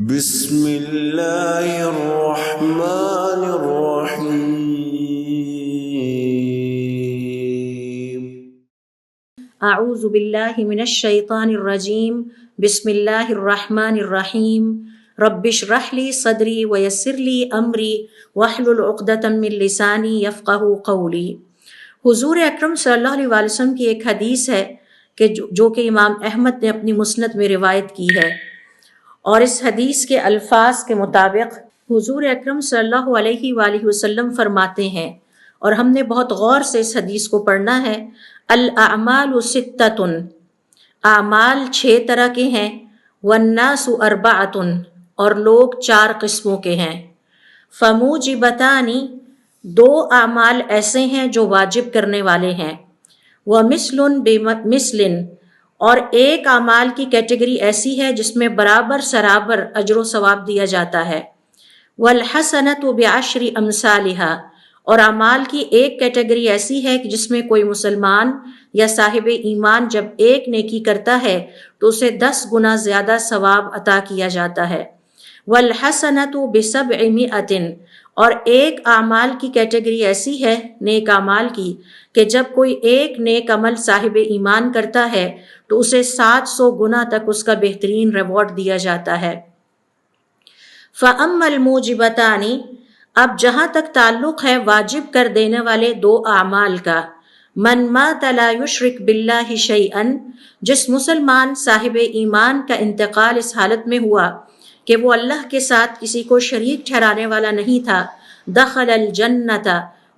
بسم اللہ الرحمن الرحیم اعوذ باللہ من الشیطان الرجیم بسم اللہ الرحمن الرحیم رب اشرح لی صدری ویسر لی امری واحلل عقدۃ من لسانی یفقہوا قولی۔ حضور اکرم صلی اللہ علیہ وسلم کی ایک حدیث ہے کہ جو کہ امام احمد نے اپنی مسند میں روایت کی ہے، اور اس حدیث کے الفاظ کے مطابق حضور اکرم صلی اللہ علیہ وآلہ وسلم فرماتے ہیں، اور ہم نے بہت غور سے اس حدیث کو پڑھنا ہے، الاعمال ستۃ، اعمال 6 طرح کے ہیں، والناس اربعۃ، اور لوگ 4 قسموں کے ہیں، فموجبتان، 2 اعمال ایسے ہیں جو واجب کرنے والے ہیں، ومثل بمثل، اور ایک اعمال کی کیٹیگری ایسی ہے جس میں برابر سرابر اجر و ثواب دیا جاتا ہے، والحسنۃ بعشر امثالها، اور اعمال کی ایک کیٹیگری ایسی ہے کہ جس میں کوئی مسلمان یا صاحب ایمان جب ایک نیکی کرتا ہے تو اسے 10 گنا زیادہ ثواب عطا کیا جاتا ہے، والحسنۃ ب700، اور ایک اعمال کی کیٹیگری ایسی ہے نیک اعمال کی کہ جب کوئی ایک نیک عمل صاحب ایمان کرتا ہے تو اسے 700 گنا تک اس کا بہترین ریوارڈ دیا جاتا ہے۔ فَأَمَّا الْمُوجِبَتَانِ، اب جہاں تک تعلق ہے واجب کر دینے والے 2 اعمال کا، من مات لا یشرک باللہ شیئا، جس مسلمان صاحب ایمان کا انتقال اس حالت میں ہوا کہ وہ اللہ کے ساتھ کسی کو شریک ٹھہرانے والا نہیں تھا، دخل الجنت،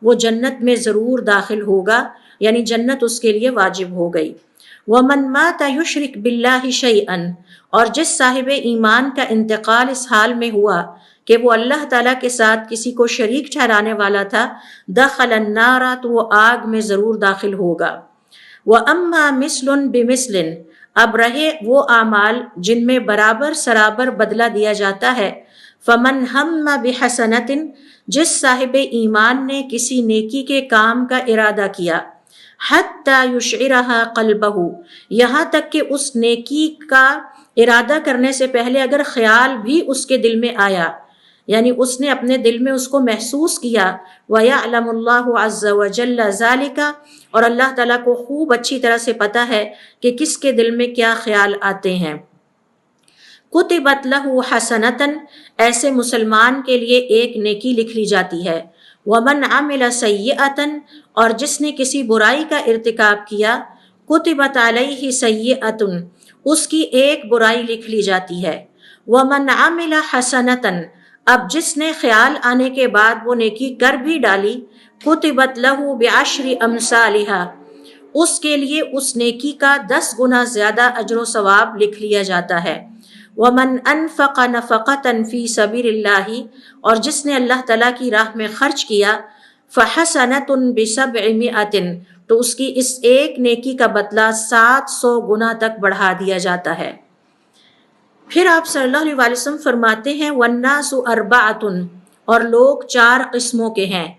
وہ جنت میں ضرور داخل ہوگا، یعنی جنت اس کے لیے واجب ہو گئی۔ ومن مات یشرک باللہ شیئا، اور جس صاحب ایمان کا انتقال اس حال میں ہوا کہ وہ اللہ تعالیٰ کے ساتھ کسی کو شریک ٹھہرانے والا تھا، دخل النار، تو وہ آگ میں ضرور داخل ہوگا۔ وَأَمَّا مِثْلٌ بِمِثْلٍ، اب رہے وہ اعمال جن میں برابر سرابر بدلہ دیا جاتا ہے، فَمَنْ هَمَّ بِحَسَنَةٍ، جس صاحب ایمان نے کسی نیکی کے کام کا ارادہ کیا، حَتَّى يُشْعِرَهَا قَلْبَهُ، یہاں تک کہ اس نیکی کا ارادہ کرنے سے پہلے اگر خیال بھی اس کے دل میں آیا، یعنی اس نے اپنے دل میں اس کو محسوس کیا، وَيَعْلَمُ اللَّهُ عَزَّ وَجَلَّ ذَلِكَ، اور اللہ تعالیٰ کو خوب اچھی طرح سے پتہ ہے کہ کس کے دل میں کیا خیال آتے ہیں، كُتِبَتْ لَهُ حَسَنَةً، ایسے مسلمان کے لیے ایک نیکی لکھ لی جاتی ہے، وَمَنْ عَمِلَ سَيِّئَةً، اور جس نے کسی برائی کا ارتکاب کیا، كُتِبَتْ عَلَيْهِ سَيِّئَةٌ، اس کی ایک برائی لکھ لی جاتی ہے، وَمَنْ عَمِلَ حَسَنَةً، اب جس نے خیال آنے کے بعد وہ نیکی کر بھی ڈالی، كُتِبَتْ لَهُ بِعَشْرِ أَمْثَالِهَا، اس کے لیے اس نیکی کا 10 گنا زیادہ اجر و ثواب لکھ لیا جاتا ہے، وَمَنْ أَنفَقَ نَفَقَةً فِي سَبِيلِ اللَّهِ، اور جس نے اللہ تعالیٰ کی راہ میں خرچ کیا، فَحَسَنَةٌ ب700، تو اس کی اس ایک نیکی کا بدلہ 700 گنا تک بڑھا دیا جاتا ہے۔ پھر آپ صلی اللہ علیہ وسلم فرماتے ہیں، وَالنَّاسُ أَرْبَعَةٌ، اور لوگ 4 قسموں کے ہیں،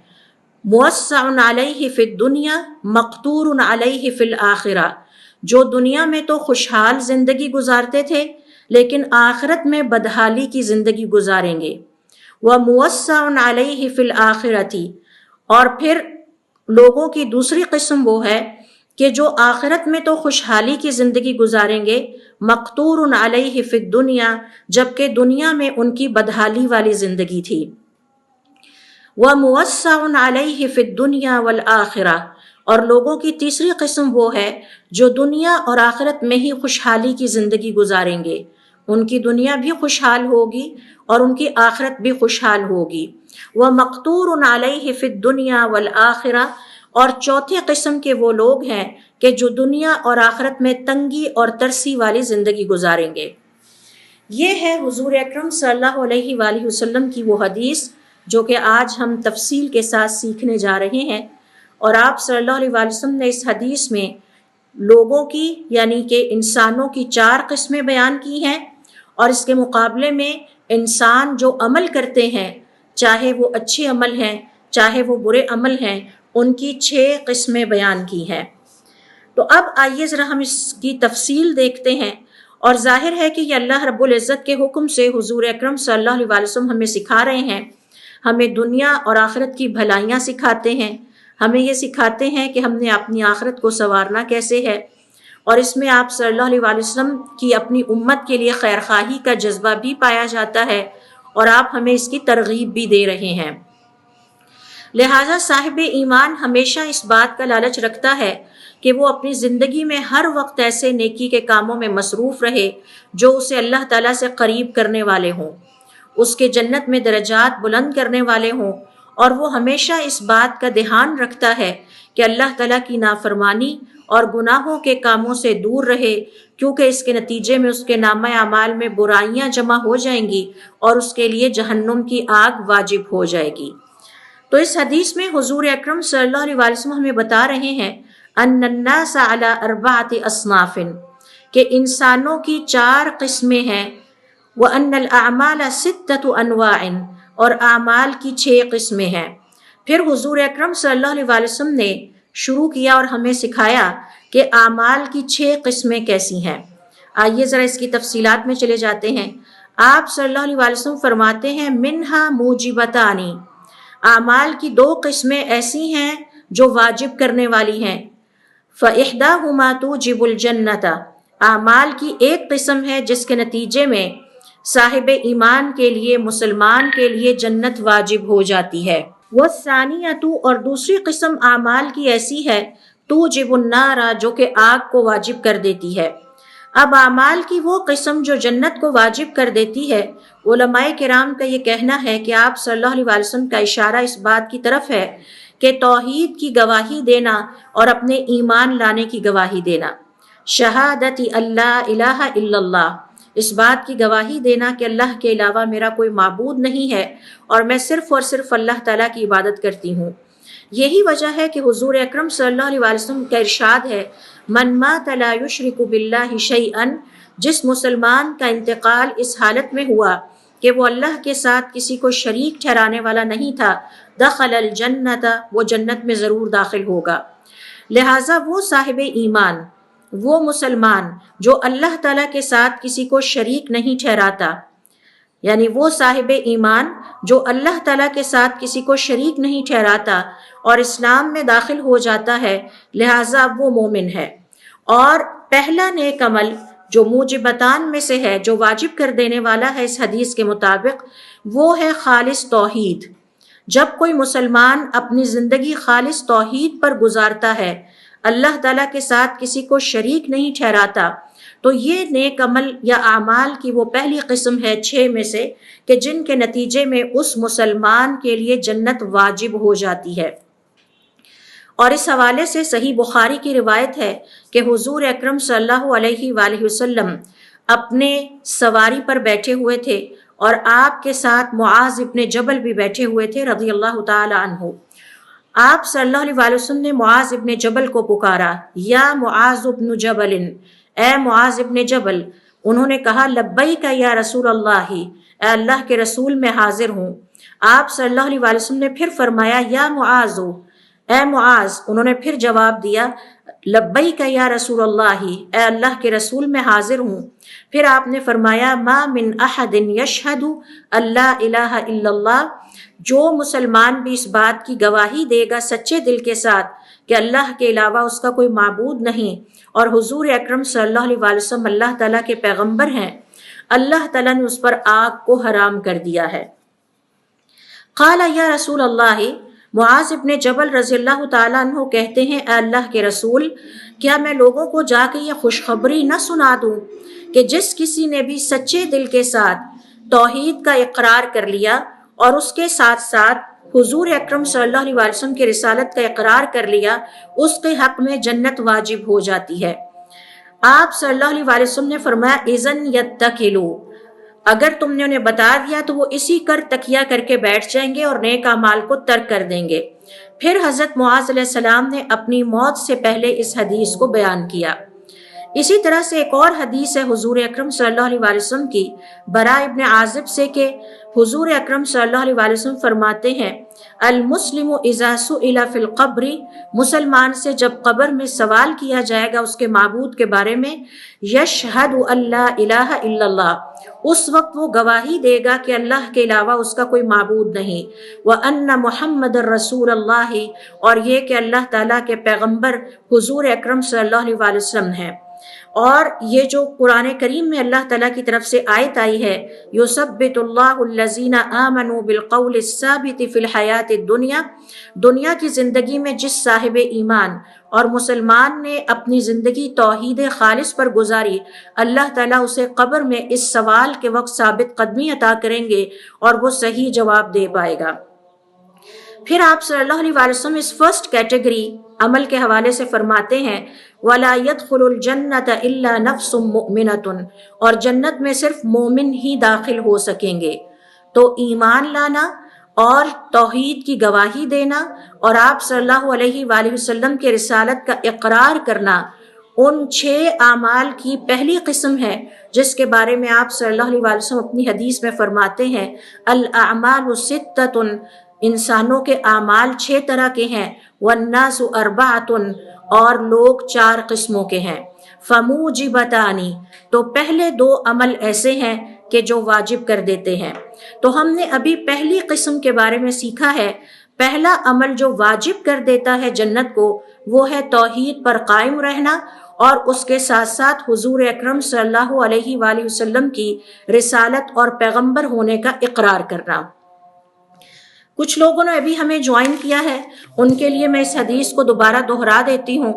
مُوَسَّعٌ عَلَيْهِ فِي الدُّنْيَا مَقْتُورٌ عَلَيْهِ فِي الْآخِرَةِ، جو دنیا میں تو خوشحال زندگی گزارتے تھے لیکن آخرت میں بدحالی کی زندگی گزاریں گے، وَمُوَسَّعٌ عَلَيْهِ فِي الْآخِرَةِ، اور پھر لوگوں کی دوسری قسم وہ ہے کہ جو آخرت میں تو خوشحالی کی زندگی گزاریں گے، مقتور علیہ فی الدنیا، جبکہ دنیا میں ان کی بدحالی والی زندگی تھی، وموسع علیہ فی الدنیا والآخرہ، اور لوگوں کی تیسری قسم وہ ہے جو دنیا اور آخرت میں ہی خوشحالی کی زندگی گزاریں گے، ان کی دنیا بھی خوشحال ہوگی اور ان کی آخرت بھی خوشحال ہوگی، ومقتور علیہ فی الدنیا والآخرہ، اور چوتھے قسم کے وہ لوگ ہیں کہ جو دنیا اور آخرت میں تنگی اور ترسی والی زندگی گزاریں گے۔ یہ ہے حضور اکرم صلی اللہ علیہ وآلہ وسلم کی وہ حدیث جو کہ آج ہم تفصیل کے ساتھ سیکھنے جا رہے ہیں، اور آپ صلی اللہ علیہ وآلہ وسلم نے اس حدیث میں لوگوں کی یعنی کہ انسانوں کی 4 قسمیں بیان کی ہیں، اور اس کے مقابلے میں انسان جو عمل کرتے ہیں، چاہے وہ اچھے عمل ہیں چاہے وہ برے عمل ہیں، ان کی 6 قسمیں بیان کی ہیں۔ تو اب آئیے ذرا ہم اس کی تفصیل دیکھتے ہیں اور ظاہر ہے کہ یہ اللہ رب العزت کے حکم سے حضور اکرم صلی اللہ علیہ وسلم ہمیں سکھا رہے ہیں، ہمیں دنیا اور آخرت کی بھلائیاں سکھاتے ہیں، ہمیں یہ سکھاتے ہیں کہ ہم نے اپنی آخرت کو سنوارنا کیسے ہے، اور اس میں آپ صلی اللہ علیہ وسلم کی اپنی امت کے لیے خیرخواہی کا جذبہ بھی پایا جاتا ہے، اور آپ ہمیں اس کی ترغیب بھی دے رہے ہیں۔ لہٰذا صاحب ایمان ہمیشہ اس بات کا لالچ رکھتا ہے کہ وہ اپنی زندگی میں ہر وقت ایسے نیکی کے کاموں میں مصروف رہے جو اسے اللہ تعالیٰ سے قریب کرنے والے ہوں، اس کے جنت میں درجات بلند کرنے والے ہوں، اور وہ ہمیشہ اس بات کا دھیان رکھتا ہے کہ اللہ تعالیٰ کی نافرمانی اور گناہوں کے کاموں سے دور رہے، کیونکہ اس کے نتیجے میں اس کے نامہ اعمال میں برائیاں جمع ہو جائیں گی اور اس کے لیے جہنم کی آگ واجب ہو جائے گی۔ تو اس حدیث میں حضور اکرم صلی اللہ علیہ وسلم ہمیں بتا رہے ہیں ان الناس علی اربعۃ اصناف، کہ انسانوں کی 4 قسمیں ہیں، وان الاعمال 6 انواع، اور اعمال کی 6 قسمیں ہیں۔ پھر حضور اکرم صلی اللہ علیہ وسلم نے شروع کیا اور ہمیں سکھایا کہ اعمال کی 6 قسمیں کیسی ہیں۔ آئیے ذرا اس کی تفصیلات میں چلے جاتے ہیں۔ آپ صلی اللہ علیہ وسلم فرماتے ہیں منہا موجبتانی، اعمال کی 2 قسمیں ایسی ہیں جو واجب کرنے والی ہیں، فإحداہما توجب الجنۃ، اعمال کی ایک قسم ہے جس کے نتیجے میں صاحب ایمان کے لیے، مسلمان کے لیے جنت واجب ہو جاتی ہے۔ والثانیۃ، اور دوسری قسم اعمال کی ایسی ہے توجب النار، جو کہ آگ کو واجب کر دیتی ہے۔ اب اعمال کی وہ قسم جو جنت کو واجب کر دیتی ہے، علماء کرام کا یہ کہنا ہے کہ آپ صلی اللہ علیہ وسلم کا اشارہ اس بات کی طرف ہے کہ توحید کی گواہی دینا اور اپنے ایمان لانے کی گواہی دینا، شہادت اللہ الہ الا اللہ، اس بات کی گواہی دینا کہ اللہ کے علاوہ میرا کوئی معبود نہیں ہے اور میں صرف اور صرف اللہ تعالیٰ کی عبادت کرتی ہوں۔ یہی وجہ ہے کہ حضور اکرم صلی اللہ علیہ وسلم کا ارشاد ہے من مات لا یشرک باللہ شیئا، جس مسلمان کا انتقال اس حالت میں ہوا کہ وہ اللہ کے ساتھ کسی کو شریک ٹھہرانے والا نہیں تھا، دخل الجنت، وہ جنت میں ضرور داخل ہوگا۔ لہٰذا وہ صاحب ایمان، وہ مسلمان جو اللہ تعالیٰ کے ساتھ کسی کو شریک نہیں ٹھہراتا، یعنی وہ صاحب ایمان جو اللہ تعالیٰ کے ساتھ کسی کو شریک نہیں ٹھہراتا اور اسلام میں داخل ہو جاتا ہے، لہٰذا وہ مومن ہے۔ اور پہلا نیک عمل جو موجبتان میں سے ہے، جو واجب کر دینے والا ہے اس حدیث کے مطابق، وہ ہے خالص توحید۔ جب کوئی مسلمان اپنی زندگی خالص توحید پر گزارتا ہے، اللہ تعالیٰ کے ساتھ کسی کو شریک نہیں ٹھہراتا، تو یہ نیک عمل یا اعمال کی وہ پہلی قسم ہے 6 میں سے کہ جن کے نتیجے میں اس مسلمان کے لیے جنت واجب ہو جاتی ہے۔ اور اس حوالے سے صحیح بخاری کی روایت ہے کہ حضور اکرم صلی اللہ علیہ وآلہ وسلم اپنے سواری پر بیٹھے ہوئے تھے اور آپ کے ساتھ معاذ ابن جبل بھی بیٹھے ہوئے تھے رضی اللہ تعالی عنہ۔ آپ صلی اللہ علیہ وآلہ وسلم نے معاذ ابن جبل کو پکارا، یا معاذ ابن جبل، اے معاذ ابن جبل۔ انہوں نے کہا لبیک یا رسول اللہ، اے اللہ کے رسول میں حاضر ہوں۔ آپ صلی اللہ علیہ وآلہ وسلم نے پھر فرمایا یا معاذ، اے معاذ۔ انہوں نے پھر جواب دیا لبیک یا رسول اللہ، اے اللہ کے رسول میں حاضر ہوں۔ پھر آپ نے فرمایا ما من احد یشہد اللہ الہ الا اللہ، جو مسلمان بھی اس بات کی گواہی دے گا سچے دل کے ساتھ کہ اللہ کے علاوہ اس کا کوئی معبود نہیں اور حضور اکرم صلی اللہ علیہ وآلہ وسلم اللہ تعالیٰ کے پیغمبر ہیں، اللہ تعالیٰ نے اس پر آگ کو حرام کر دیا ہے۔ قال یا رسول اللہ، معاذ ابن جبل رضی اللہ تعالیٰ عنہ کہتے ہیں اے اللہ کے رسول، کیا میں لوگوں کو جا کے یہ خوشخبری نہ سنا دوں کہ جس کسی نے بھی سچے دل کے ساتھ توحید کا اقرار کر لیا اور اس کے ساتھ ساتھ حضور اکرم صلی اللہ علیہ وسلم کی رسالت کا اقرار کر لیا، اس کے حق میں جنت واجب ہو جاتی ہے۔ آپ صلی اللہ علیہ وسلم نے فرمایا اذن یتکلوا، اگر تم نے انہیں بتا دیا تو وہ اسی کر تکیہ کر کے بیٹھ جائیں گے اور نیک اعمال کو ترک کر دیں گے۔ پھر حضرت معاذ علیہ السلام نے اپنی موت سے پہلے اس حدیث کو بیان کیا۔ اسی طرح سے ایک اور حدیث ہے حضور اکرم صلی اللہ علیہ وآلہ وسلم کی براء ابن عازب سے کہ حضور اکرم صلی اللہ علیہ وآلہ وسلم فرماتے ہیں المسلم اذا سئل فی القبر، مسلمان سے جب قبر میں سوال کیا جائے گا اس کے معبود کے بارے میں، یشہد ان لا الہ الا اللہ، اس وقت وہ گواہی دے گا کہ اللہ کے علاوہ اس کا کوئی معبود نہیں، وَأَنَّ مُحَمَّدَ الرَّسُولَ اللَّهِ، اور یہ کہ اللہ تعالیٰ کے پیغمبر حضور اکرم صلی اللہ علیہ وآلہ وسلم ہیں۔ اور یہ جو قرآن کریم میں اللہ تعالیٰ کی طرف سے آیت آئی ہے یثبت اللہ الذین آمنوا بالقول الثابت فی الحیات الدنیا، دنیا کی زندگی میں جس صاحب ایمان اور مسلمان نے اپنی زندگی توحید خالص پر گزاری، اللہ تعالیٰ اسے قبر میں اس سوال کے وقت ثابت قدمی عطا کریں گے اور وہ صحیح جواب دے پائے گا۔ پھر آپ صلی اللہ علیہ وآلہ وسلم اس فرسٹ کیٹیگری عمل کے حوالے سے فرماتے ہیں وَلَا يَدْخُلُ الْجَنَّةَ إِلَّا نَفْسٌ مُؤْمِنَةٌ، اور جنت میں صرف مومن ہی داخل ہو سکیں گے۔ تو ایمان لانا اور توحید کی گواہی دینا اور آپ صلی اللہ علیہ وآلہ وسلم کے رسالت کا اقرار کرنا ان 6 اعمال کی پہلی قسم ہے جس کے بارے میں آپ صلی اللہ علیہ وآلہ وسلم اپنی حدیث میں فرماتے ہیں الاعمال ستۃ، انسانوں کے اعمال 6 طرح کے ہیں، والناس اربعۃ، اور لوگ 4 قسموں کے ہیں، فموجبتان، تو پہلے 2 عمل ایسے ہیں کہ جو واجب کر دیتے ہیں۔ تو ہم نے ابھی پہلی قسم کے بارے میں سیکھا ہے۔ پہلا عمل جو واجب کر دیتا ہے جنت کو وہ ہے توحید پر قائم رہنا اور اس کے ساتھ ساتھ حضور اکرم صلی اللہ علیہ وآلہ وسلم کی رسالت اور پیغمبر ہونے کا اقرار کرنا۔ کچھ لوگوں نے ابھی ہمیں جوائن کیا ہے، ان کے لیے میں اس حدیث کو دوبارہ دہرا دیتی ہوں۔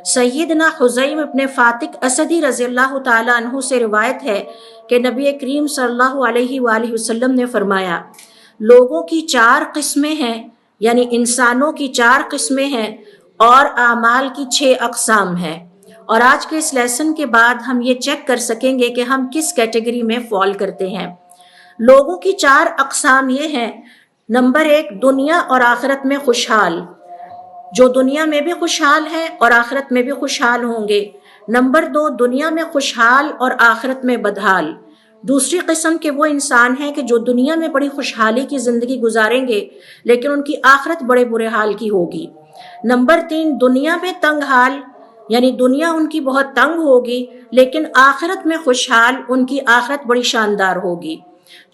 سیدنا حزیم ابن فاتق اسدی رضی اللہ تعالی عنہ سے روایت ہے کہ نبی کریم صلی اللہ علیہ وآلہ وسلم نے فرمایا لوگوں کی 4 قسمیں ہیں، یعنی انسانوں کی 4 قسمیں ہیں اور اعمال کی 6 اقسام ہیں۔ اور آج کے اس لیسن کے بعد ہم یہ چیک کر سکیں گے کہ ہم کس کیٹیگری میں فال کرتے ہیں۔ لوگوں کی 4 اقسام یہ ہیں، نمبر 1 دنیا اور آخرت میں خوشحال، جو دنیا میں بھی خوشحال ہیں اور آخرت میں بھی خوشحال ہوں گے۔ نمبر 2 دنیا میں خوشحال اور آخرت میں بدحال، دوسری قسم کے وہ انسان ہیں کہ جو دنیا میں بڑی خوشحالی کی زندگی گزاریں گے لیکن ان کی آخرت بڑے برے حال کی ہوگی۔ نمبر 3 دنیا میں تنگ حال، یعنی دنیا ان کی بہت تنگ ہوگی لیکن آخرت میں خوشحال، ان کی آخرت بڑی شاندار ہوگی۔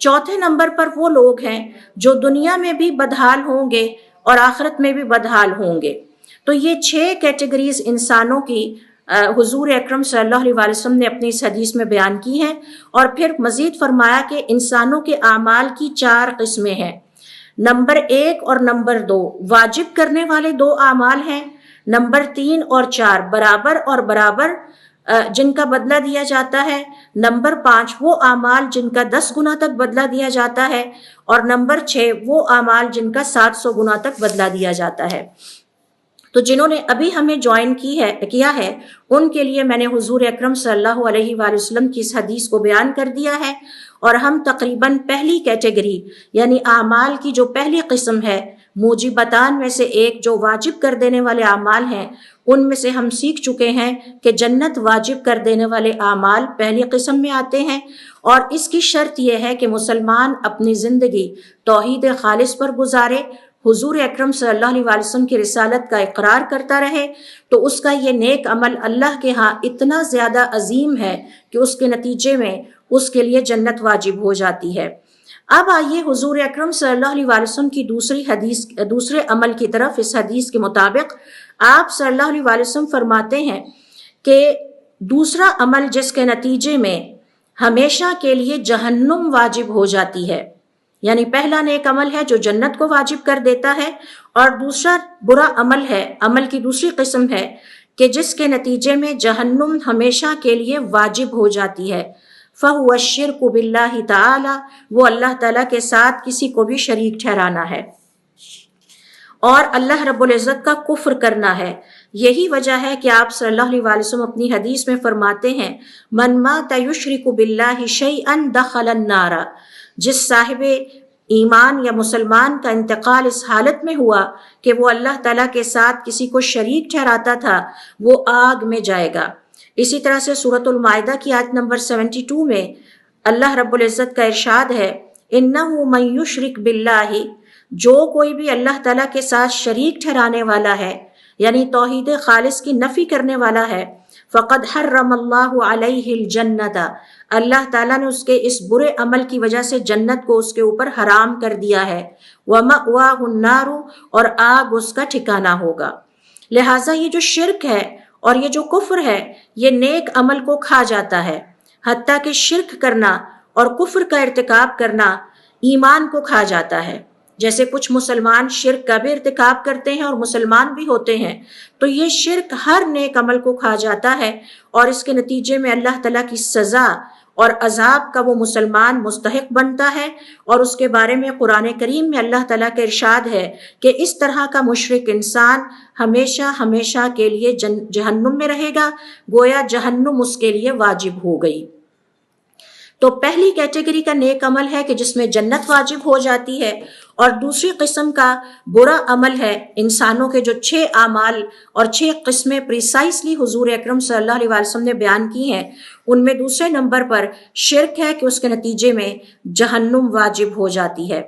چوتھے نمبر پر وہ لوگ ہیں جو دنیا میں بھی بدحال ہوں گے اور آخرت میں بھی بدحال ہوں گے۔ تو یہ 6 کیٹیگریز انسانوں کی حضور اکرم صلی اللہ علیہ وآلہ وسلم نے اپنی اس حدیث میں بیان کی ہیں، اور پھر مزید فرمایا کہ انسانوں کے اعمال کی 4 قسمیں ہیں۔ نمبر 1 اور نمبر 2 واجب کرنے والے 2 اعمال ہیں، نمبر 3 اور 4 برابر اور برابر جن کا بدلہ دیا جاتا ہے، نمبر 5 وہ اعمال جن کا 10 گنا تک بدلہ دیا جاتا ہے، اور نمبر 6 وہ اعمال جن کا 700 گنا تک بدلہ دیا جاتا ہے۔ تو جنہوں نے ابھی ہمیں جوائن کیا ہے ان کے لیے میں نے حضور اکرم صلی اللہ علیہ وآلہ وسلم کی اس حدیث کو بیان کر دیا ہے، اور ہم تقریباً پہلی کیٹیگری یعنی اعمال کی جو پہلی قسم ہے، موجبتان میں سے ایک جو واجب کر دینے والے اعمال ہیں، ان میں سے ہم سیکھ چکے ہیں کہ جنت واجب کر دینے والے اعمال پہلی قسم میں آتے ہیں، اور اس کی شرط یہ ہے کہ مسلمان اپنی زندگی توحید خالص پر گزارے، حضور اکرم صلی اللہ علیہ وآلہ وسلم کی رسالت کا اقرار کرتا رہے، تو اس کا یہ نیک عمل اللہ کے ہاں اتنا زیادہ عظیم ہے کہ اس کے نتیجے میں اس کے لیے جنت واجب ہو جاتی ہے۔ اب آئیے حضور اکرم صلی اللہ علیہ وآلہ وسلم کی دوسرے عمل کی طرف۔ اس حدیث کے مطابق آپ صلی اللہ علیہ وآلہ وسلم فرماتے ہیں کہ دوسرا عمل جس کے نتیجے میں ہمیشہ کے لیے جہنم واجب ہو جاتی ہے، یعنی پہلا نیک عمل ہے جو جنت کو واجب کر دیتا ہے، اور دوسرا برا عمل ہے، عمل کی دوسری قسم ہے کہ جس کے نتیجے میں جہنم ہمیشہ کے لیے واجب ہو جاتی ہے۔ فَهُوَ الشِّرْكُ بِاللَّهِ تَعَالَى، وہ اللہ تعالیٰ کے ساتھ کسی کو بھی شریک ٹھہرانا ہے اور اللہ رب العزت کا کفر کرنا ہے۔ یہی وجہ ہے کہ آپ صلی اللہ علیہ وآلہ وسلم اپنی حدیث میں فرماتے ہیں من مات یشرک باللہ شیئا دخل النار، جس صاحب ایمان یا مسلمان کا انتقال اس حالت میں ہوا کہ وہ اللہ تعالیٰ کے ساتھ کسی کو شریک ٹھہراتا تھا، وہ آگ میں جائے گا۔ اسی طرح سے سورۃ المائدہ کی آیت نمبر 72 میں اللہ رب العزت کا ارشاد ہے اِنَّهُ مَن يُشْرِكْ بِاللَّهِ، جو کوئی بھی اللہ تعالیٰ کے ساتھ شریک ٹھہرانے والا ہے، یعنی توحید خالص کی نفی کرنے والا ہے، فقد حرم اللہ علیہ الجنت، اللہ تعالیٰ نے اس کے اس برے عمل کی وجہ سے جنت کو اس کے اوپر حرام کر دیا ہے، وَمَأْوَاهُ النَّارُ، اور آگ اس کا ٹھکانہ ہوگا۔ لہٰذا یہ جو شرک ہے اور یہ جو کفر ہے یہ نیک عمل کو کھا جاتا ہے، حتیٰ کہ شرک کرنا اور کفر کا ارتکاب کرنا ایمان کو کھا جاتا ہے۔ جیسے کچھ مسلمان شرک کا بھی ارتکاب کرتے ہیں اور مسلمان بھی ہوتے ہیں، تو یہ شرک ہر نیک عمل کو کھا جاتا ہے اور اس کے نتیجے میں اللہ تعالیٰ کی سزا اور عذاب کا وہ مسلمان مستحق بنتا ہے۔ اور اس کے بارے میں قرآن کریم میں اللہ تعالیٰ کا ارشاد ہے کہ اس طرح کا مشرک انسان ہمیشہ ہمیشہ کے لیے جہنم میں رہے گا، گویا جہنم اس کے لیے واجب ہو گئی۔ تو پہلی کیٹیگری کا نیک عمل ہے کہ جس میں جنت واجب ہو جاتی ہے، اور دوسری قسم کا برا عمل ہے انسانوں کے جو 6 اعمال اور 6 قسمیں پریسائسلی حضور اکرم صلی اللہ علیہ وسلم نے بیان کی ہیں، ان میں دوسرے نمبر پر شرک ہے کہ اس کے نتیجے میں جہنم واجب ہو جاتی ہے۔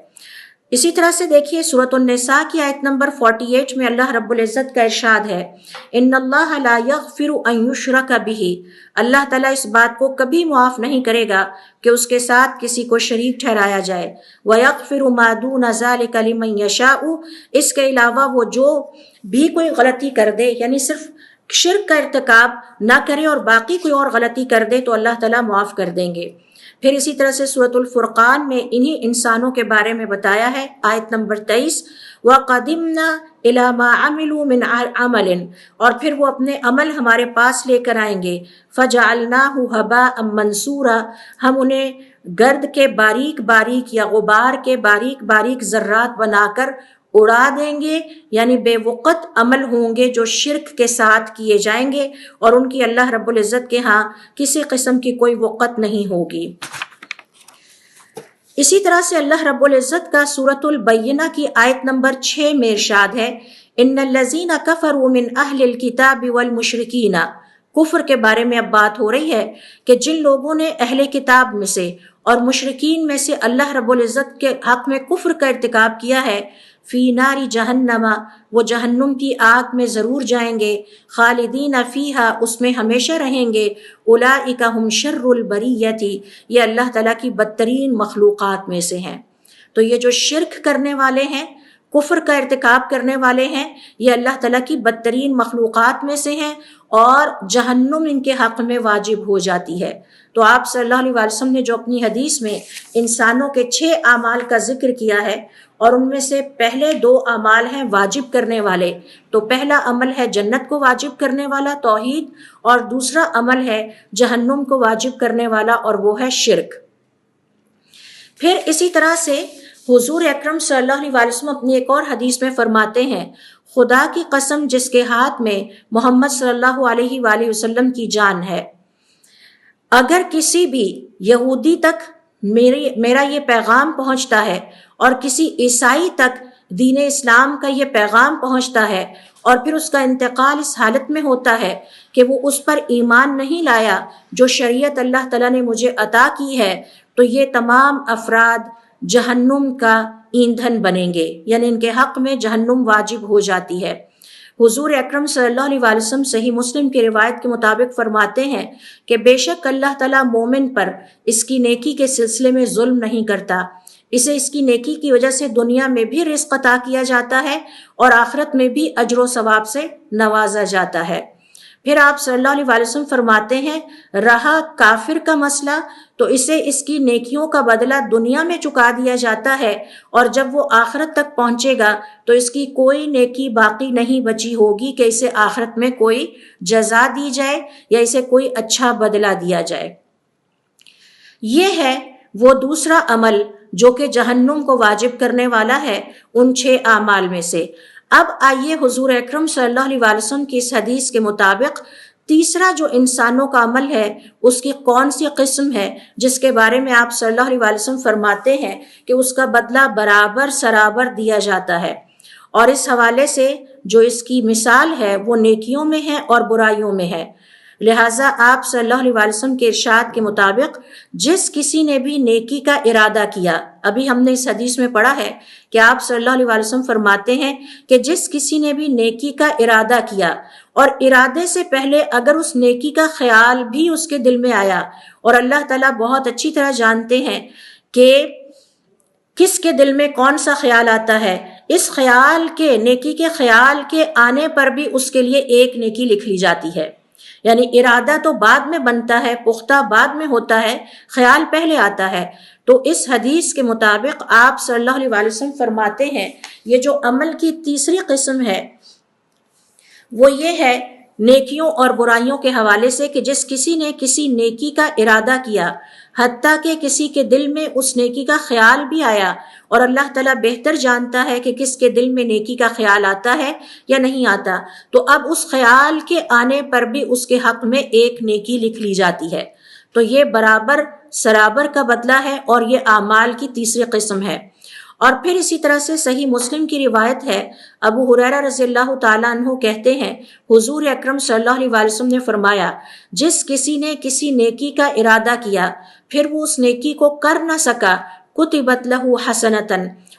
اسی طرح سے دیکھیے سورۃ النساء کی آیت نمبر 48 میں اللہ رب العزت کا ارشاد ہے ان اللہ لا یغفر ان یشرک بہ، اللہ تعالیٰ اس بات کو کبھی معاف نہیں کرے گا کہ اس کے ساتھ کسی کو شریک ٹھہرایا جائے، ویغفر ما دون ذلک لمن یشاء، اس کے علاوہ وہ جو بھی کوئی غلطی کر دے، یعنی صرف شرک کا ارتکاب نہ کرے اور باقی کوئی اور غلطی کر دے تو اللہ تعالیٰ معاف کر دیں گے۔ پھر اسی طرح سے سورۃ الفرقان میں انہی انسانوں کے بارے میں بتایا ہے، آیت نمبر 23 وَقَدِمْنَا إِلَى مَا عَمِلُوا مِنْ عَمَلٍ، اور پھر وہ اپنے عمل ہمارے پاس لے کر آئیں گے، فَجَعَلْنَاهُ هَبَاءً مَنْثُورًا، ہم انہیں گرد کے باریک باریک یا غبار کے باریک باریک ذرات بنا کر اڑا دیں گے، یعنی بے وقت عمل ہوں گے جو شرک کے ساتھ کیے جائیں گے اور ان کی اللہ رب العزت کے ہاں کسی قسم کی کوئی وقت نہیں ہوگی۔ اسی طرح سے اللہ رب العزت کا سورۃ البینہ کی آیت نمبر 6 میں ارشاد ہے ان الذین کفروا من اہل الکتاب والمشرکین، کفر کے بارے میں اب بات ہو رہی ہے کہ جن لوگوں نے اہل کتاب میں سے اور مشرکین میں سے اللہ رب العزت کے حق میں کفر کا ارتکاب کیا ہے، فی نار جہنم، وہ جہنم کی آگ میں ضرور جائیں گے، خالدین فیہا، اس میں ہمیشہ رہیں گے، اولئک ہم شر البریۃ، یہ اللہ تعالیٰ کی بدترین مخلوقات میں سے ہیں۔ تو یہ جو شرک کرنے والے ہیں، کفر کا ارتکاب کرنے والے ہیں، یہ اللہ تعالیٰ کی بدترین مخلوقات میں سے ہیں اور جہنم ان کے حق میں واجب ہو جاتی ہے۔ تو آپ صلی اللہ علیہ وسلم نے جو اپنی حدیث میں انسانوں کے 6 اعمال کا ذکر کیا ہے اور ان میں سے پہلے 2 اعمال ہیں واجب کرنے والے، تو پہلا عمل ہے جنت کو واجب کرنے والا توحید، اور دوسرا عمل ہے جہنم کو واجب کرنے والا اور وہ ہے شرک۔ پھر اسی طرح سے حضور اکرم صلی اللہ علیہ وسلم اپنی ایک اور حدیث میں فرماتے ہیں خدا کی قسم جس کے ہاتھ میں محمد صلی اللہ علیہ وآلہ وسلم کی جان ہے، اگر کسی بھی یہودی تک میرا یہ پیغام پہنچتا ہے اور کسی عیسائی تک دین اسلام کا یہ پیغام پہنچتا ہے اور پھر اس کا انتقال اس حالت میں ہوتا ہے کہ وہ اس پر ایمان نہیں لایا جو شریعت اللہ تعالیٰ نے مجھے عطا کی ہے، تو یہ تمام افراد جہنم کا ایندھن بنیں گے، یعنی ان کے حق میں جہنم واجب ہو جاتی ہے۔ حضور اکرم صلی اللہ علیہ وسلم صحیح مسلم کی روایت کے مطابق فرماتے ہیں کہ بے شک اللہ تعالیٰ مومن پر اس کی نیکی کے سلسلے میں ظلم نہیں کرتا، اسے اس کی نیکی کی وجہ سے دنیا میں بھی رزق عطا کیا جاتا ہے اور آخرت میں بھی اجر و ثواب سے نوازا جاتا ہے۔ پھر آپ صلی اللہ علیہ وسلم فرماتے ہیں رہا کافر کا مسئلہ تو اسے اس کی نیکیوں کا بدلہ دنیا میں چکا دیا جاتا ہے، اور جب وہ آخرت تک پہنچے گا تو اس کی کوئی نیکی باقی نہیں بچی ہوگی کہ اسے آخرت میں کوئی جزا دی جائے یا اسے کوئی اچھا بدلہ دیا جائے۔ یہ ہے وہ دوسرا عمل جو کہ جہنم کو واجب کرنے والا ہے ان 6 اعمال میں سے۔ اب آئیے حضور اکرم صلی اللہ علیہ وسلم کی اس حدیث کے مطابق تیسرا جو انسانوں کا عمل ہے اس کی کون سی قسم ہے جس کے بارے میں آپ صلی اللہ علیہ وسلم فرماتے ہیں کہ اس کا بدلہ برابر سرابر دیا جاتا ہے، اور اس حوالے سے جو اس کی مثال ہے وہ نیکیوں میں ہے اور برائیوں میں ہے۔ لہٰذا آپ صلی اللہ علیہ وسلم کے ارشاد کے مطابق جس کسی نے بھی نیکی کا ارادہ کیا، ابھی ہم نے اس حدیث میں پڑھا ہے کہ آپ صلی اللہ علیہ وسلم فرماتے ہیں کہ جس کسی نے بھی نیکی کا ارادہ کیا اور ارادے سے پہلے اگر اس نیکی کا خیال بھی اس کے دل میں آیا، اور اللہ تعالیٰ بہت اچھی طرح جانتے ہیں کہ کس کے دل میں کون سا خیال آتا ہے، اس خیال کے نیکی کے خیال کے آنے پر بھی اس کے لیے ایک نیکی لکھ لی جاتی ہے۔ یعنی ارادہ تو بعد میں بنتا ہے، پختہ بعد میں ہوتا ہے، خیال پہلے آتا ہے۔ تو اس حدیث کے مطابق آپ صلی اللہ علیہ وسلم فرماتے ہیں یہ جو عمل کی تیسری قسم ہے وہ یہ ہے نیکیوں اور برائیوں کے حوالے سے کہ جس کسی نے کسی نیکی کا ارادہ کیا، حتیٰ کہ کسی کے دل میں اس نیکی کا خیال بھی آیا، اور اللہ تعالیٰ بہتر جانتا ہے کہ کس کے دل میں نیکی کا خیال آتا ہے یا نہیں آتا، تو اب اس خیال کے آنے پر بھی اس کے حق میں ایک نیکی لکھ لی جاتی ہے۔ تو یہ برابر سرابر کا بدلہ ہے اور یہ اعمال کی تیسری قسم ہے۔ اور پھر اسی طرح سے صحیح مسلم کی روایت ہے، ابو ہریرہ رضی اللہ تعالیٰ عنہ کہتے ہیں حضور اکرم صلی اللہ علیہ وسلم نے فرمایا جس کسی نے کسی نیکی کا ارادہ کیا پھر وہ اس نیکی کو کر نہ سکا، کتبت لہ حسنۃ،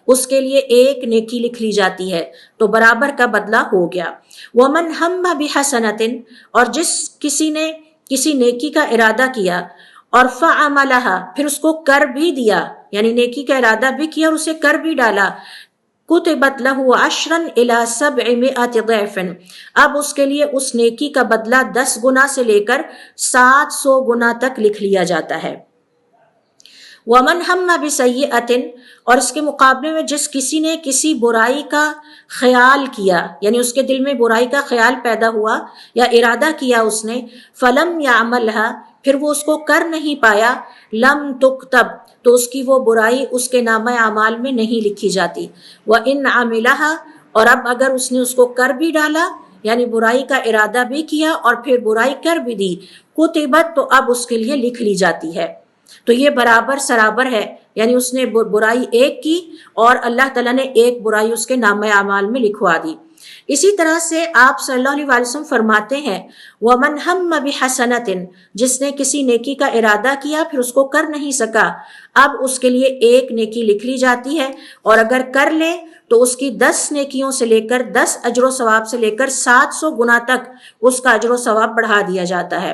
اس کے لیے ایک نیکی لکھ لی جاتی ہے، تو برابر کا بدلہ ہو گیا۔ ومن ہم بحسنۃ، اور جس کسی نے کسی نیکی کا ارادہ کیا اور فعملہا، پھر اس کو کر بھی دیا، یعنی نیکی کا ارادہ بھی کیا اور اسے کر بھی ڈالا، کتبت لہ عشرا الی 700 ضعف، اب اس کے لیے اس نیکی کا بدلہ 10 گنا سے لے کر 700 گنا تک لکھ لیا جاتا ہے۔ ومن ہم بسیئۃ، اور اس کے مقابلے میں جس کسی نے کسی برائی کا خیال کیا، یعنی اس کے دل میں برائی کا خیال پیدا ہوا یا ارادہ کیا اس نے، فلم یعملھا، پھر وہ اس کو کر نہیں پایا، لم تکتب، تو اس کی وہ برائی اس کے نامہ اعمال میں نہیں لکھی جاتی۔ وَإِنْ عَمِلَهَا، اور اب اگر اس نے اس کو کر بھی ڈالا، یعنی برائی کا ارادہ بھی کیا اور پھر برائی کر بھی دی، کتبت، تو اب اس کے لیے لکھ لی جاتی ہے۔ تو یہ برابر سرابر ہے، یعنی اس نے برائی ایک کی اور اللہ تعالیٰ نے ایک برائی اس کے نامہ اعمال میں لکھوا دی۔ اسی طرح سے آپ صلی اللہ علیہ وسلم فرماتے ہیں وَمَنْ هَمَّ بِحَسَنَةٍ، جس نے کسی نیکی کا ارادہ کیا پھر اس کو کر نہیں سکا، اب اس کے لیے ایک نیکی لکھ لی جاتی ہے، اور اگر کر لے تو اس کی 10 نیکیوں سے لے کر 10 اجر و ثواب سے لے کر 700 گنا تک اس کا اجر و ثواب بڑھا دیا جاتا ہے۔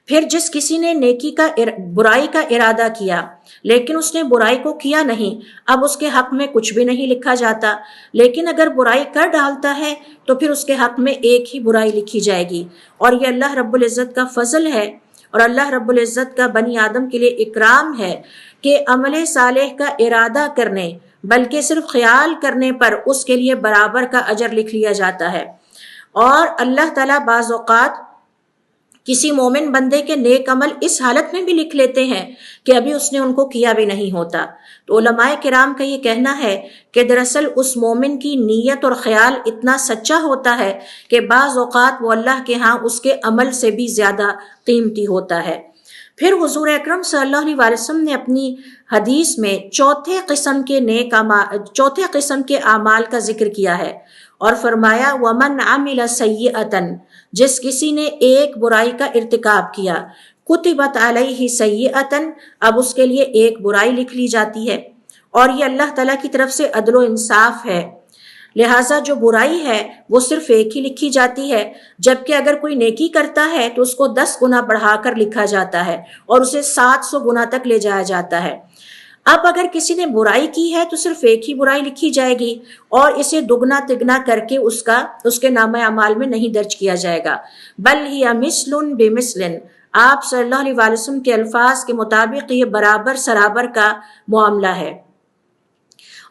پھر جس کسی نے نیکی کا برائی کا ارادہ کیا لیکن اس نے برائی کو کیا نہیں، اب اس کے حق میں کچھ بھی نہیں لکھا جاتا، لیکن اگر برائی کر ڈالتا ہے تو پھر اس کے حق میں ایک ہی برائی لکھی جائے گی۔ اور یہ اللہ رب العزت کا فضل ہے اور اللہ رب العزت کا بنی آدم کے لیے اکرام ہے کہ عمل صالح کا ارادہ کرنے بلکہ صرف خیال کرنے پر اس کے لیے برابر کا اجر لکھ لیا جاتا ہے۔ اور اللہ تعالیٰ بعض اوقات کسی مومن بندے کے نیک عمل اس حالت میں بھی لکھ لیتے ہیں کہ ابھی اس نے ان کو کیا بھی نہیں ہوتا۔ تو علماء کرام کا یہ کہنا ہے کہ دراصل اس مومن کی نیت اور خیال اتنا سچا ہوتا ہے کہ بعض اوقات وہ اللہ کے ہاں اس کے عمل سے بھی زیادہ قیمتی ہوتا ہے۔ پھر حضور اکرم صلی اللہ علیہ وسلم نے اپنی حدیث میں چوتھے قسم کے اعمال کا ذکر کیا ہے اور فرمایا وَمَنْ عَمِلَ سَيِّئَةً، جس کسی نے ایک برائی کا ارتکاب کیا، کتبت علیہ سیئۃ، اب اس کے لیے ایک برائی لکھ لی جاتی ہے۔ اور یہ اللہ تعالیٰ کی طرف سے عدل و انصاف ہے، لہٰذا جو برائی ہے وہ صرف ایک ہی لکھی جاتی ہے، جبکہ اگر کوئی نیکی کرتا ہے تو اس کو 10 گنا بڑھا کر لکھا جاتا ہے اور اسے 700 گنا تک لے جایا جاتا ہے۔ اب اگر کسی نے برائی کی ہے تو صرف ایک ہی برائی لکھی جائے گی اور اسے دگنا تگنا کر کے اس کے نامہ اعمال میں نہیں درج کیا جائے گا، بل ہی مثل بمثل، آپ صلی اللہ علیہ وسلم کے الفاظ کے مطابق یہ برابر سرابر کا معاملہ ہے۔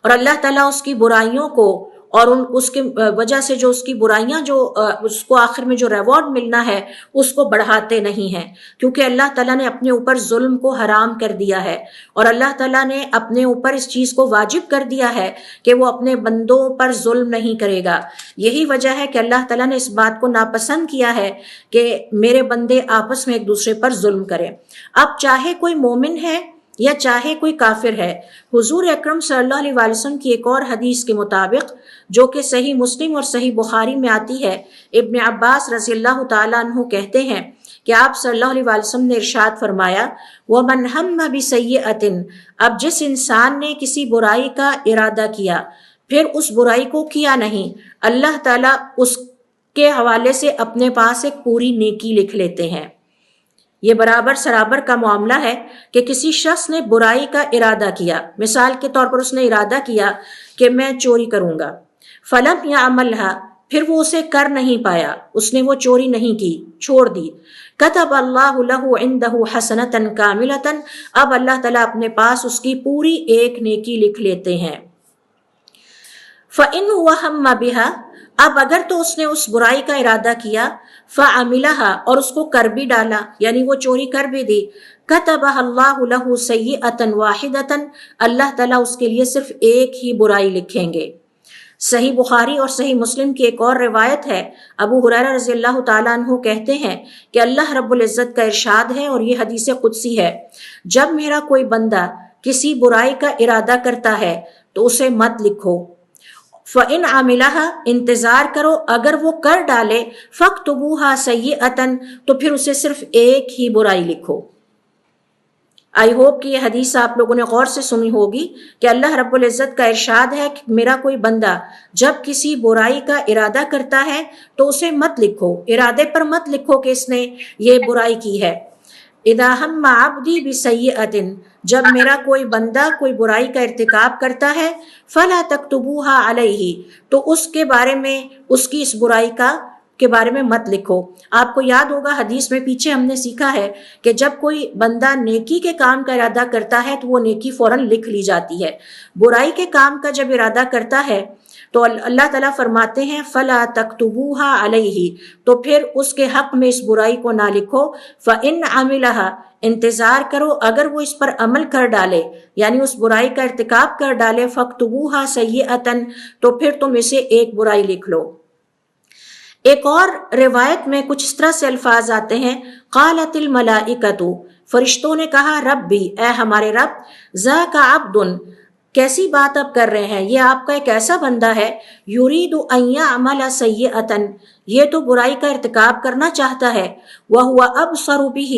اور اللہ تعالیٰ اس کی برائیوں کو اور اس کی وجہ سے جو اس کی برائیاں جو اس کو آخر میں جو ریوارڈ ملنا ہے اس کو بڑھاتے نہیں ہیں، کیونکہ اللہ تعالیٰ نے اپنے اوپر ظلم کو حرام کر دیا ہے اور اللہ تعالیٰ نے اپنے اوپر اس چیز کو واجب کر دیا ہے کہ وہ اپنے بندوں پر ظلم نہیں کرے گا۔ یہی وجہ ہے کہ اللہ تعالیٰ نے اس بات کو ناپسند کیا ہے کہ میرے بندے آپس میں ایک دوسرے پر ظلم کریں۔ اب چاہے کوئی مومن ہے یا چاہے کوئی کافر ہے، حضور اکرم صلی اللہ علیہ وسلم کی ایک اور حدیث کے مطابق جو کہ صحیح مسلم اور صحیح بخاری میں آتی ہے، ابن عباس رضی اللہ تعالیٰ عنہ کہتے ہیں کہ آپ صلی اللہ علیہ وسلم نے ارشاد فرمایا وَمَنْ هَمَّ بِسَيِّئَةٍ، اب جس انسان نے کسی برائی کا ارادہ کیا پھر اس برائی کو کیا نہیں، اللہ تعالیٰ اس کے حوالے سے اپنے پاس ایک پوری نیکی لکھ لیتے ہیں۔ یہ برابر سرابر کا معاملہ ہے کہ کسی شخص نے برائی کا ارادہ کیا، مثال کے طور پر اس نے ارادہ کیا کہ میں چوری کروں گا، فلم یا عملہ، پھر وہ اسے کر نہیں پایا، اس نے وہ چوری نہیں کی، چھوڑ دی، کتب اللہ لہ عندہ حسنۃ کاملۃ، اب اللہ تعالیٰ اپنے پاس اس کی پوری ایک نیکی لکھ لیتے ہیں۔ فَإِنْ هُوَ هَمَّ بِهَا، اب اگر تو اس نے اس برائی کا ارادہ کیا، فَعَمِلَهَا، اور اس کو کر بھی ڈالا، یعنی وہ چوری کر بھی دی، كَتَبَهَا اللَّهُ لَهُ سَيِّئَةً وَاحِدَةً، اللہ تعالیٰ اس کے لیے صرف ایک ہی برائی لکھیں گے۔ صحیح بخاری اور صحیح مسلم کی ایک اور روایت ہے، ابو ہریرہ رضی اللہ تعالیٰ عنہ کہتے ہیں کہ اللہ رب العزت کا ارشاد ہے، اور یہ حدیث قدسی ہے، جب میرا کوئی بندہ کسی برائی کا ارادہ کرتا ہے تو اسے مت لکھو، فَإِنْ عَمِلَهَا، انتظار کرو، اگر وہ کر ڈالے، فَاكْتُبُوهَا سَيِّئَةً، تو پھر اسے صرف ایک ہی برائی لکھو۔ آئی ہوپ کہ یہ حدیث آپ لوگوں نے غور سے سنی ہوگی کہ اللہ رب العزت کا ارشاد ہے کہ میرا کوئی بندہ جب کسی برائی کا ارادہ کرتا ہے تو اسے مت لکھو، ارادے پر مت لکھو کہ اس نے یہ برائی کی ہے۔ اذا ہم عبدی بسیئۃ، جب میرا کوئی بندہ کوئی برائی کا ارتکاب کرتا ہے، فلا تکتبوها علیہ، تو اس کے بارے میں، اس کی اس برائی کے بارے میں مت لکھو۔ آپ کو یاد ہوگا حدیث میں پیچھے ہم نے سیکھا ہے کہ جب کوئی بندہ نیکی کے کام کا ارادہ کرتا ہے تو وہ نیکی فوراً لکھ لی جاتی ہے، برائی کے کام کا جب ارادہ کرتا ہے تو اللہ تعالیٰ فرماتے ہیں فَلَا تَكْتُبُوهَا عَلَيْهِ، تو پھر اس کے حق میں اس برائی کو نہ لکھو، فَإِنْ عَمِلَهَا، انتظار کرو، اگر وہ اس پر عمل کر ڈالے، یعنی اس برائی کا ارتکاب کر ڈالے، فَاكْتُبُوهَا سَيِّئَةً، تو پھر تم اسے ایک برائی لکھ لو۔ ایک اور روایت میں کچھ اس طرح سے الفاظ آتے ہیں، قالت الملائکۃ، فرشتوں نے کہا، ربی، اے ہمارے رب، ذاک عبد، کیسی بات اب کر رہے ہیں، یہ آپ کا ایک ایسا بندہ ہے، یرید ان یعمل سیئۃ، یہ تو برائی کا ارتکاب کرنا چاہتا ہے، وہو ابصر بہ،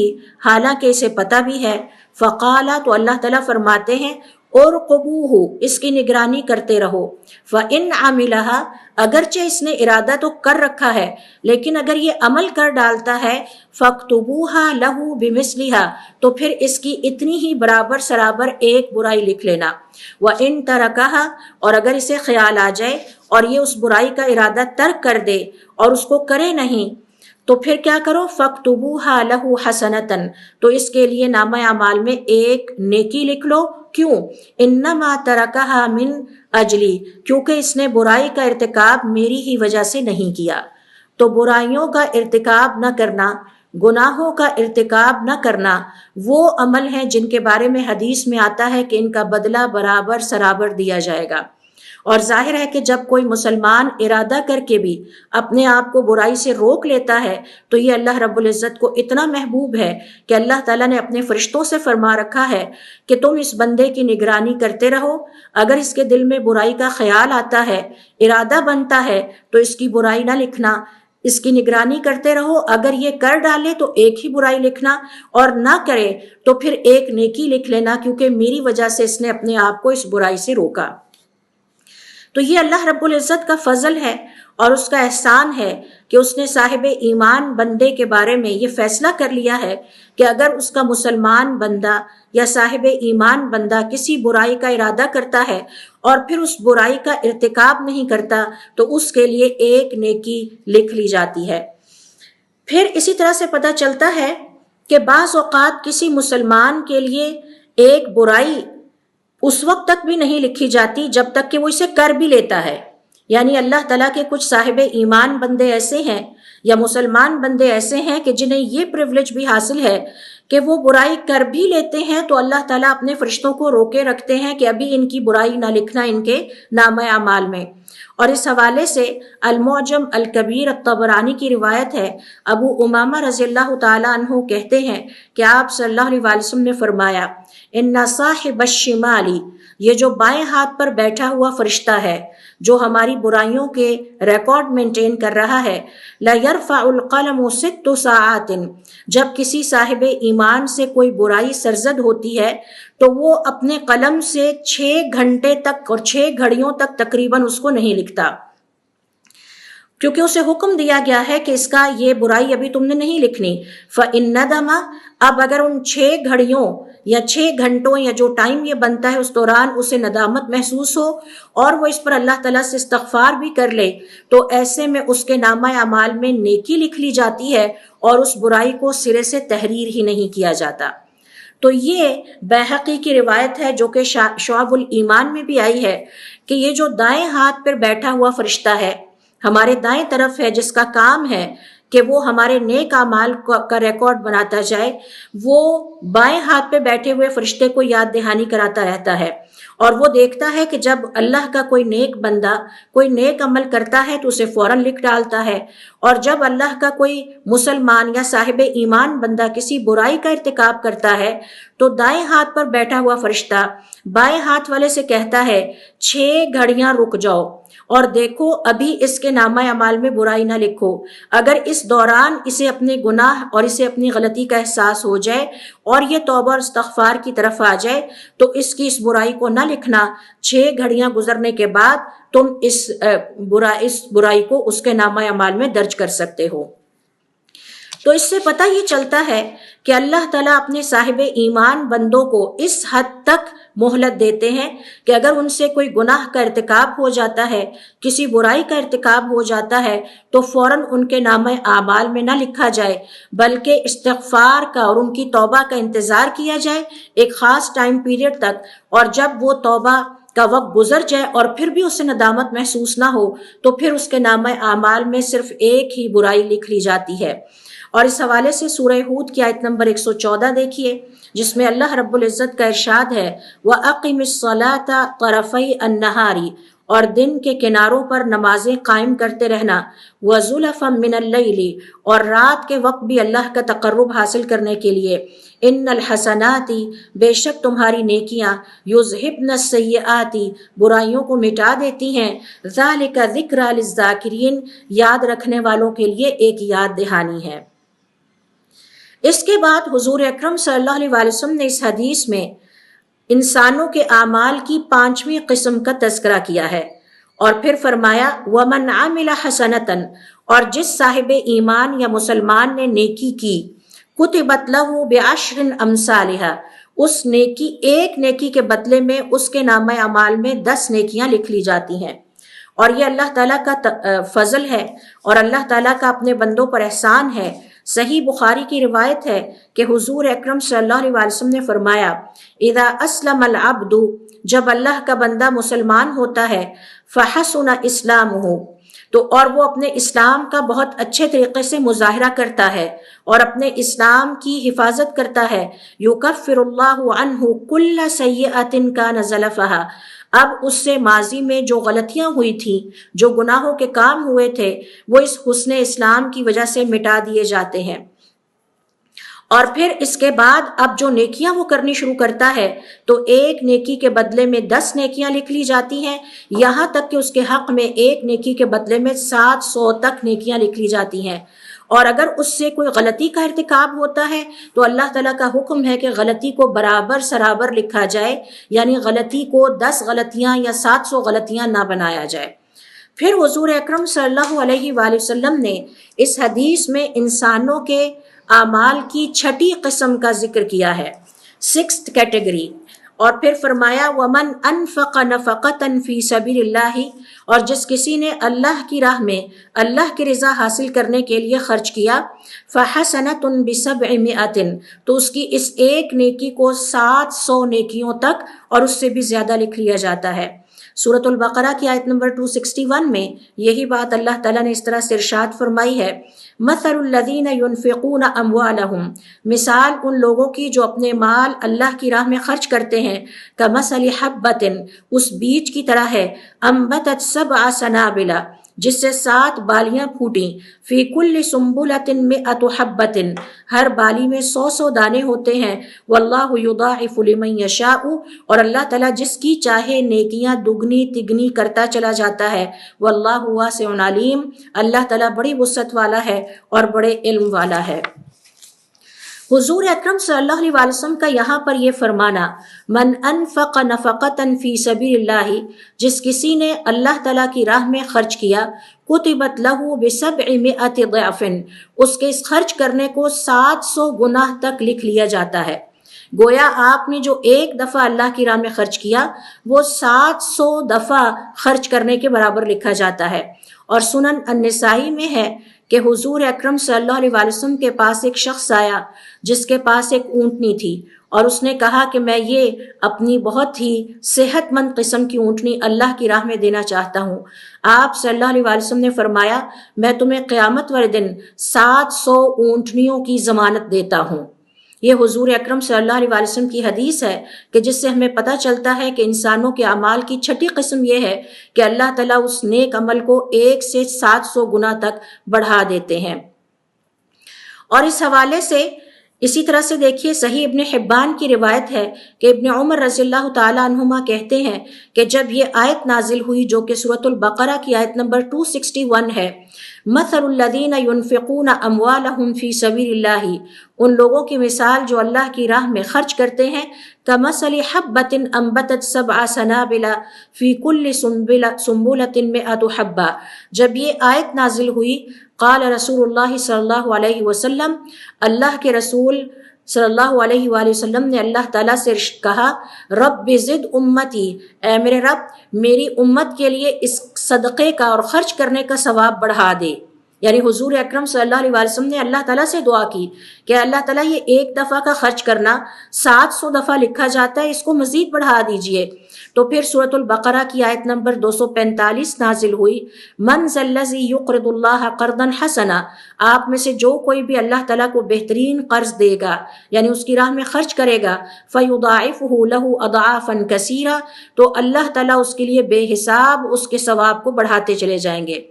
حالانکہ اسے پتہ بھی ہے، فقال، تو اللہ تعالیٰ فرماتے ہیں ارقبوہ، اس کی نگرانی کرتے رہو، فإن عملہا، اگرچہ اس نے ارادہ تو کر رکھا ہے لیکن اگر یہ عمل کر ڈالتا ہے، فاکتبوہا لہ بمثلہا، تو پھر اس کی اتنی ہی برابر سرابر ایک برائی لکھ لینا، وإن ترکہا، اور اگر اسے خیال آ جائے اور یہ اس برائی کا ارادہ ترک کر دے اور اس کو کرے نہیں، تو پھر کیا کرو، فاکتبوہا لہ حسنۃ، تو اس کے لیے نامہ اعمال میں ایک نیکی لکھ لو۔ کیوں؟ انما ترکہا من اجلی، کیونکہ اس نے برائی کا ارتکاب میری ہی وجہ سے نہیں کیا۔ تو برائیوں کا ارتکاب نہ کرنا، گناہوں کا ارتکاب نہ کرنا، وہ عمل ہیں جن کے بارے میں حدیث میں آتا ہے کہ ان کا بدلہ برابر سرابر دیا جائے گا۔ اور ظاہر ہے کہ جب کوئی مسلمان ارادہ کر کے بھی اپنے آپ کو برائی سے روک لیتا ہے تو یہ اللہ رب العزت کو اتنا محبوب ہے کہ اللہ تعالیٰ نے اپنے فرشتوں سے فرما رکھا ہے کہ تم اس بندے کی نگرانی کرتے رہو، اگر اس کے دل میں برائی کا خیال آتا ہے، ارادہ بنتا ہے، تو اس کی برائی نہ لکھنا، اس کی نگرانی کرتے رہو، اگر یہ کر ڈالے تو ایک ہی برائی لکھنا، اور نہ کرے تو پھر ایک نیکی لکھ لینا، کیونکہ میری وجہ سے اس نے اپنے آپ کو اس برائی سے روکا۔ تو یہ اللہ رب العزت کا فضل ہے اور اس کا احسان ہے کہ اس نے صاحب ایمان بندے کے بارے میں یہ فیصلہ کر لیا ہے کہ اگر اس کا مسلمان بندہ یا صاحب ایمان بندہ کسی برائی کا ارادہ کرتا ہے اور پھر اس برائی کا ارتکاب نہیں کرتا تو اس کے لیے ایک نیکی لکھ لی جاتی ہے۔ پھر اسی طرح سے پتہ چلتا ہے کہ بعض اوقات کسی مسلمان کے لیے ایک برائی اس وقت تک بھی نہیں لکھی جاتی جب تک کہ وہ اسے کر بھی لیتا ہے، یعنی اللہ تعالیٰ کے کچھ صاحب ایمان بندے ایسے ہیں یا مسلمان بندے ایسے ہیں کہ جنہیں یہ پریولیج بھی حاصل ہے کہ وہ برائی کر بھی لیتے ہیں تو اللہ تعالیٰ اپنے فرشتوں کو روکے رکھتے ہیں کہ ابھی ان کی برائی نہ لکھنا ان کے نامہ اعمال میں۔ اور اس حوالے سے المعجم الکبیر الطبرانی کی روایت ہے، ابو امامہ رضی اللہ تعالیٰ عنہ کہتے ہیں کہ آپ صلی اللہ علیہ وسلم نے فرمایا، ان صاحب الشمالی، یہ جو بائیں ہاتھ پر بیٹھا ہوا فرشتہ ہے جو ہماری برائیوں کے ریکارڈ مینٹین کر رہا ہے، لَيَرْفَعُ الْقَلَمُ 6 ساعات، جب کسی صاحب ایمان سے کوئی برائی سرزد ہوتی ہے تو وہ اپنے قلم سے 6 گھنٹے تک اور 6 گھڑیوں تک تقریباً اس کو نہیں لکھتا، کیونکہ اسے حکم دیا گیا ہے کہ اس کا یہ برائی ابھی تم نے نہیں لکھنی۔ فَإِن نَدَمَ، اب اگر ان 6 گھڑیوں یا 6 گھنٹوں یا جو ٹائم یہ بنتا ہے اس دوران اسے ندامت محسوس ہو اور وہ اس پر اللہ تعالیٰ سے استغفار بھی کر لے، تو ایسے میں اس کے نامہ اعمال میں نیکی لکھ لی جاتی ہے اور اس برائی کو سرے سے تحریر ہی نہیں کیا جاتا۔ تو یہ بیہقی کی روایت ہے جو کہ شعب الایمان میں بھی آئی ہے کہ یہ جو دائیں ہاتھ پر بیٹھا ہوا فرشتہ ہے ہمارے دائیں طرف ہے، جس کا کام ہے کہ وہ ہمارے نیک اعمال کا ریکارڈ بناتا جائے، وہ بائیں ہاتھ پہ بیٹھے ہوئے فرشتے کو یاد دہانی کراتا رہتا ہے، اور وہ دیکھتا ہے کہ جب اللہ کا کوئی نیک بندہ کوئی نیک عمل کرتا ہے تو اسے فوراً لکھ ڈالتا ہے، اور جب اللہ کا کوئی مسلمان یا صاحب ایمان بندہ کسی برائی کا ارتکاب کرتا ہے تو دائیں ہاتھ پر بیٹھا ہوا فرشتہ بائیں ہاتھ والے سے کہتا ہے 6 گھڑیاں رک جاؤ اور دیکھو ابھی اس کے نامہ اعمال میں برائی نہ لکھو، اگر اس دوران اسے اپنے گناہ اور اسے اپنی غلطی کا احساس ہو جائے اور یہ توبہ اور استغفار کی طرف آ جائے تو اس کی اس برائی کو نہ لکھنا، 6 گھڑیاں گزرنے کے بعد تم اس برائی کو اس کے نامہ اعمال میں درج کر سکتے ہو۔ تو اس سے پتہ یہ چلتا ہے کہ اللہ تعالیٰ اپنے صاحب ایمان بندوں کو اس حد تک مہلت دیتے ہیں کہ اگر ان سے کوئی گناہ کا ارتکاب ہو جاتا ہے، کسی برائی کا ارتکاب ہو جاتا ہے تو فوراً ان کے نامہ اعمال میں نہ لکھا جائے، بلکہ استغفار کا اور ان کی توبہ کا انتظار کیا جائے ایک خاص ٹائم پیریڈ تک، اور جب وہ توبہ کا وقت گزر جائے اور پھر بھی اسے ندامت محسوس نہ ہو تو پھر اس کے نامہ اعمال میں صرف ایک ہی برائی لکھ لی جاتی ہے۔ اور اس حوالے سے سورہ ہود کی آیت نمبر 114 دیکھیے، جس میں اللہ رب العزت کا ارشاد ہے وَأَقِمِ الصَّلَاةَ طَرَفَيْ النَّهَارِ، اور دن کے کناروں پر نمازیں قائم کرتے رہنا، وَزُلَفًا مِّنَ اللَّيْلِ، اور رات کے وقت بھی اللہ کا تقرب حاصل کرنے کے لیے، ان الحسنات، بے شک تمہاری نیکیاں، یذہبن السیئات، برائیوں کو مٹا دیتی ہیں، ذالک ذکری للذاکرین، یاد رکھنے والوں کے لیے ایک یاد دہانی ہے۔ اس کے بعد حضور اکرم صلی اللہ علیہ وسلم نے اس حدیث میں انسانوں کے اعمال کی 5ویں قسم کا تذکرہ کیا ہے، اور پھر فرمایا وَمَنْ عَمِلَ حَسَنَةً، اور جس صاحب ایمان یا مسلمان نے نیکی کی، کتبت لہ بعشر امثالہا، اس نیکی ایک نیکی کے بدلے میں اس کے نامہ اعمال میں 10 نیکیاں لکھ لی جاتی ہیں۔ اور یہ اللہ تعالیٰ کا فضل ہے اور اللہ تعالیٰ کا اپنے بندوں پر احسان ہے۔ صحیح بخاری کی روایت ہے کہ حضور اکرم صلی اللہ علیہ وسلم نے فرمایا اذا اسلم العبد، جب اللہ کا بندہ مسلمان ہوتا ہے، فحسن اسلامہ، تو اور وہ اپنے اسلام کا بہت اچھے طریقے سے مظاہرہ کرتا ہے اور اپنے اسلام کی حفاظت کرتا ہے، یکفر اللہ عنہ کل سیئۃ کان زلفہا، اب اس سے ماضی میں جو غلطیاں ہوئی تھیں، جو گناہوں کے کام ہوئے تھے، وہ اس حسن اسلام کی وجہ سے مٹا دیے جاتے ہیں۔ اور پھر اس کے بعد اب جو نیکیاں وہ کرنی شروع کرتا ہے تو ایک نیکی کے بدلے میں 10 نیکیاں لکھ لی جاتی ہیں، یہاں تک کہ اس کے حق میں ایک نیکی کے بدلے میں 700 تک نیکیاں لکھ لی جاتی ہیں۔ اور اگر اس سے کوئی غلطی کا ارتکاب ہوتا ہے تو اللہ تعالیٰ کا حکم ہے کہ غلطی کو برابر سرابر لکھا جائے، یعنی غلطی کو 10 غلطیاں یا 700 غلطیاں نہ بنایا جائے۔ پھر حضور اکرم صلی اللہ علیہ وآلہ وسلم نے اس حدیث میں انسانوں کے اعمال کی 6ٹھی قسم کا ذکر کیا ہے، 6th کیٹیگری، اور پھر فرمایا وَمَنْ أَنْفَقَ نَفَقَةً فِي سَبِيلِ اللَّهِ، اور جس کسی نے اللہ کی راہ میں اللہ کی رضا حاصل کرنے کے لیے خرچ کیا، فَحَسَنَةٌ بِسَبْعِ، تو اس کی اس ایک نیکی کو 700 نیکیوں تک اور اس سے بھی زیادہ لکھ لیا جاتا ہے۔ سورۃ البقرہ کی آیت نمبر 261 میں یہی بات اللہ تعالیٰ نے اس طرح سے ارشاد فرمائی ہے مثل الذین ينفقون اموالهم، مثال ان لوگوں کی جو اپنے مال اللہ کی راہ میں خرچ کرتے ہیں، کمثل حبۃ، اس بیج کی طرح ہے، انبتت 7 سنابل، جس سے 7 بالیاں پھوٹیں، فی کل سنبلۃ مئۃ حبۃ، ہر بالی میں 100 دانے ہوتے ہیں، واللہ یضاعف لمن یشاء، اور اللہ تعالیٰ جس کی چاہے نیکیاں دگنی تگنی کرتا چلا جاتا ہے، واللہ واسع علیم، اللہ تعالیٰ بڑی وسعت والا ہے اور بڑے علم والا ہے۔ حضور اکرم صلی اللہ علیہ وسلم کا یہاں پر یہ فرمانا، من انفق نفقۃ فی سبیل اللہ، جس کسی نے اللہ تعالیٰ کی راہ میں خرچ کیا، کتبت لہ ب700 ضعف، اس کے اس خرچ کرنے کو 700 گناہ تک لکھ لیا جاتا ہے۔ گویا آپ نے جو ایک دفعہ اللہ کی راہ میں خرچ کیا وہ 700 دفعہ خرچ کرنے کے برابر لکھا جاتا ہے۔ اور سنن النسائی میں ہے کہ حضور اکرم صلی اللہ علیہ وسلم کے پاس ایک شخص آیا جس کے پاس ایک اونٹنی تھی، اور اس نے کہا کہ میں یہ اپنی بہت ہی صحت مند قسم کی اونٹنی اللہ کی راہ میں دینا چاہتا ہوں۔ آپ صلی اللہ علیہ وسلم نے فرمایا، میں تمہیں قیامت والے دن 700 اونٹنیوں کی ضمانت دیتا ہوں۔ یہ حضور اکرم صلی اللہ علیہ وسلم کی حدیث ہے کہ جس سے ہمیں پتہ چلتا ہے کہ انسانوں کے اعمال کی چھٹی قسم یہ ہے کہ اللہ تعالیٰ اس نیک عمل کو 1 سے 700 گنا تک بڑھا دیتے ہیں۔ اور اس حوالے سے اسی طرح سے دیکھیے صحیح ابن حبان کی روایت ہے کہ ابن عمر رضی اللہ تعالی عنہما کہتے ہیں کہ جب یہ آیت نازل ہوئی جو کہ سورۃ البقرہ کی آیت نمبر 261 ہے، مثل الذین ينفقون اموالهم فی سبیل اللہ، ان لوگوں کی مثال جو اللہ کی راہ میں خرچ کرتے ہیں، کمثل حبۃ انبتت 7 سنابل فی کل سنبلۃ 100 حبہ، جب یہ آیت نازل ہوئی، قال رسول اللہ صلی اللہ علیہ وسلم، اللہ کے رسول صلی اللہ علیہ وآلہ وسلم نے اللہ تعالیٰ سے کہا، رب زد امتی، اے میرے رب میری امت کے لیے اس صدقے کا اور خرچ کرنے کا ثواب بڑھا دے۔ یعنی حضور اکرم صلی اللہ علیہ وسلم نے اللہ تعالیٰ سے دعا کی کہ اللہ تعالیٰ یہ ایک دفعہ کا خرچ کرنا 700 دفعہ لکھا جاتا ہے، اس کو مزید بڑھا دیجئے۔ تو پھر سورۃ البقرہ کی آیت نمبر 245 نازل ہوئی، من ذا الذی یقرض اللہ قرضا حسنا، آپ میں سے جو کوئی بھی اللہ تعالیٰ کو بہترین قرض دے گا یعنی اس کی راہ میں خرچ کرے گا، فیضاعفہ لہ اضعافا کثیرا، تو اللہ تعالیٰ اس کے لیے بے حساب اس کے ثواب کو بڑھاتے چلے جائیں گے۔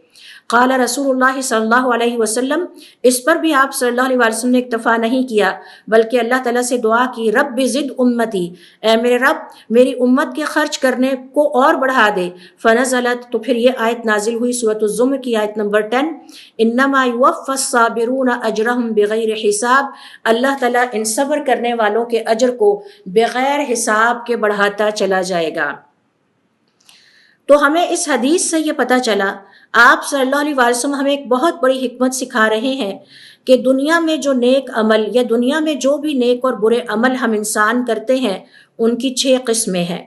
قال رسول اللہ صلی اللہ علیہ وسلم، اس پر بھی آپ صلی اللہ علیہ وسلم نے اکتفا نہیں کیا بلکہ اللہ تعالیٰ سے دعا کی، رب زد امتی، اے میرے رب میری امت کے خرچ کرنے کو اور بڑھا دے۔ فنزلت، تو پھر یہ آیت نازل ہوئی سورۃ الزمر کی آیت نمبر 10، انما یوفی الصابرون اجرہم بغیر حساب، اللہ تعالیٰ ان صبر کرنے والوں کے اجر کو بغیر حساب کے بڑھاتا چلا جائے گا۔ تو ہمیں اس حدیث سے یہ پتہ چلا، آپ صلی اللہ علیہ وسلم ہمیں ایک بہت بڑی حکمت سکھا رہے ہیں کہ دنیا میں جو نیک عمل یا دنیا میں جو بھی نیک اور برے عمل ہم انسان کرتے ہیں ان کی 6 قسمیں ہیں۔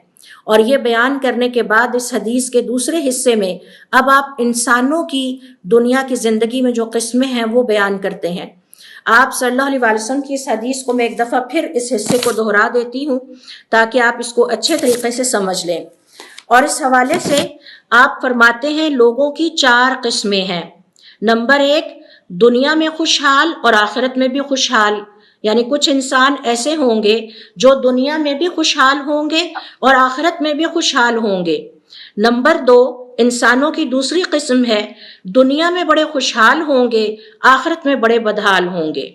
اور یہ بیان کرنے کے بعد اس حدیث کے دوسرے حصے میں اب آپ انسانوں کی دنیا کی زندگی میں جو قسمیں ہیں وہ بیان کرتے ہیں۔ آپ صلی اللہ علیہ وسلم کی اس حدیث کو میں ایک دفعہ پھر اس حصے کو دہرا دیتی ہوں تاکہ آپ اس کو اچھے طریقے سے سمجھ لیں۔ اور اس حوالے سے آپ فرماتے ہیں لوگوں کی 4 قسمیں ہیں۔ نمبر 1، دنیا میں خوشحال اور آخرت میں بھی خوشحال، یعنی کچھ انسان ایسے ہوں گے جو دنیا میں بھی خوشحال ہوں گے اور آخرت میں بھی خوشحال ہوں گے۔ نمبر 2، انسانوں کی دوسری قسم ہے دنیا میں بڑے خوشحال ہوں گے، آخرت میں بڑے بدحال ہوں گے۔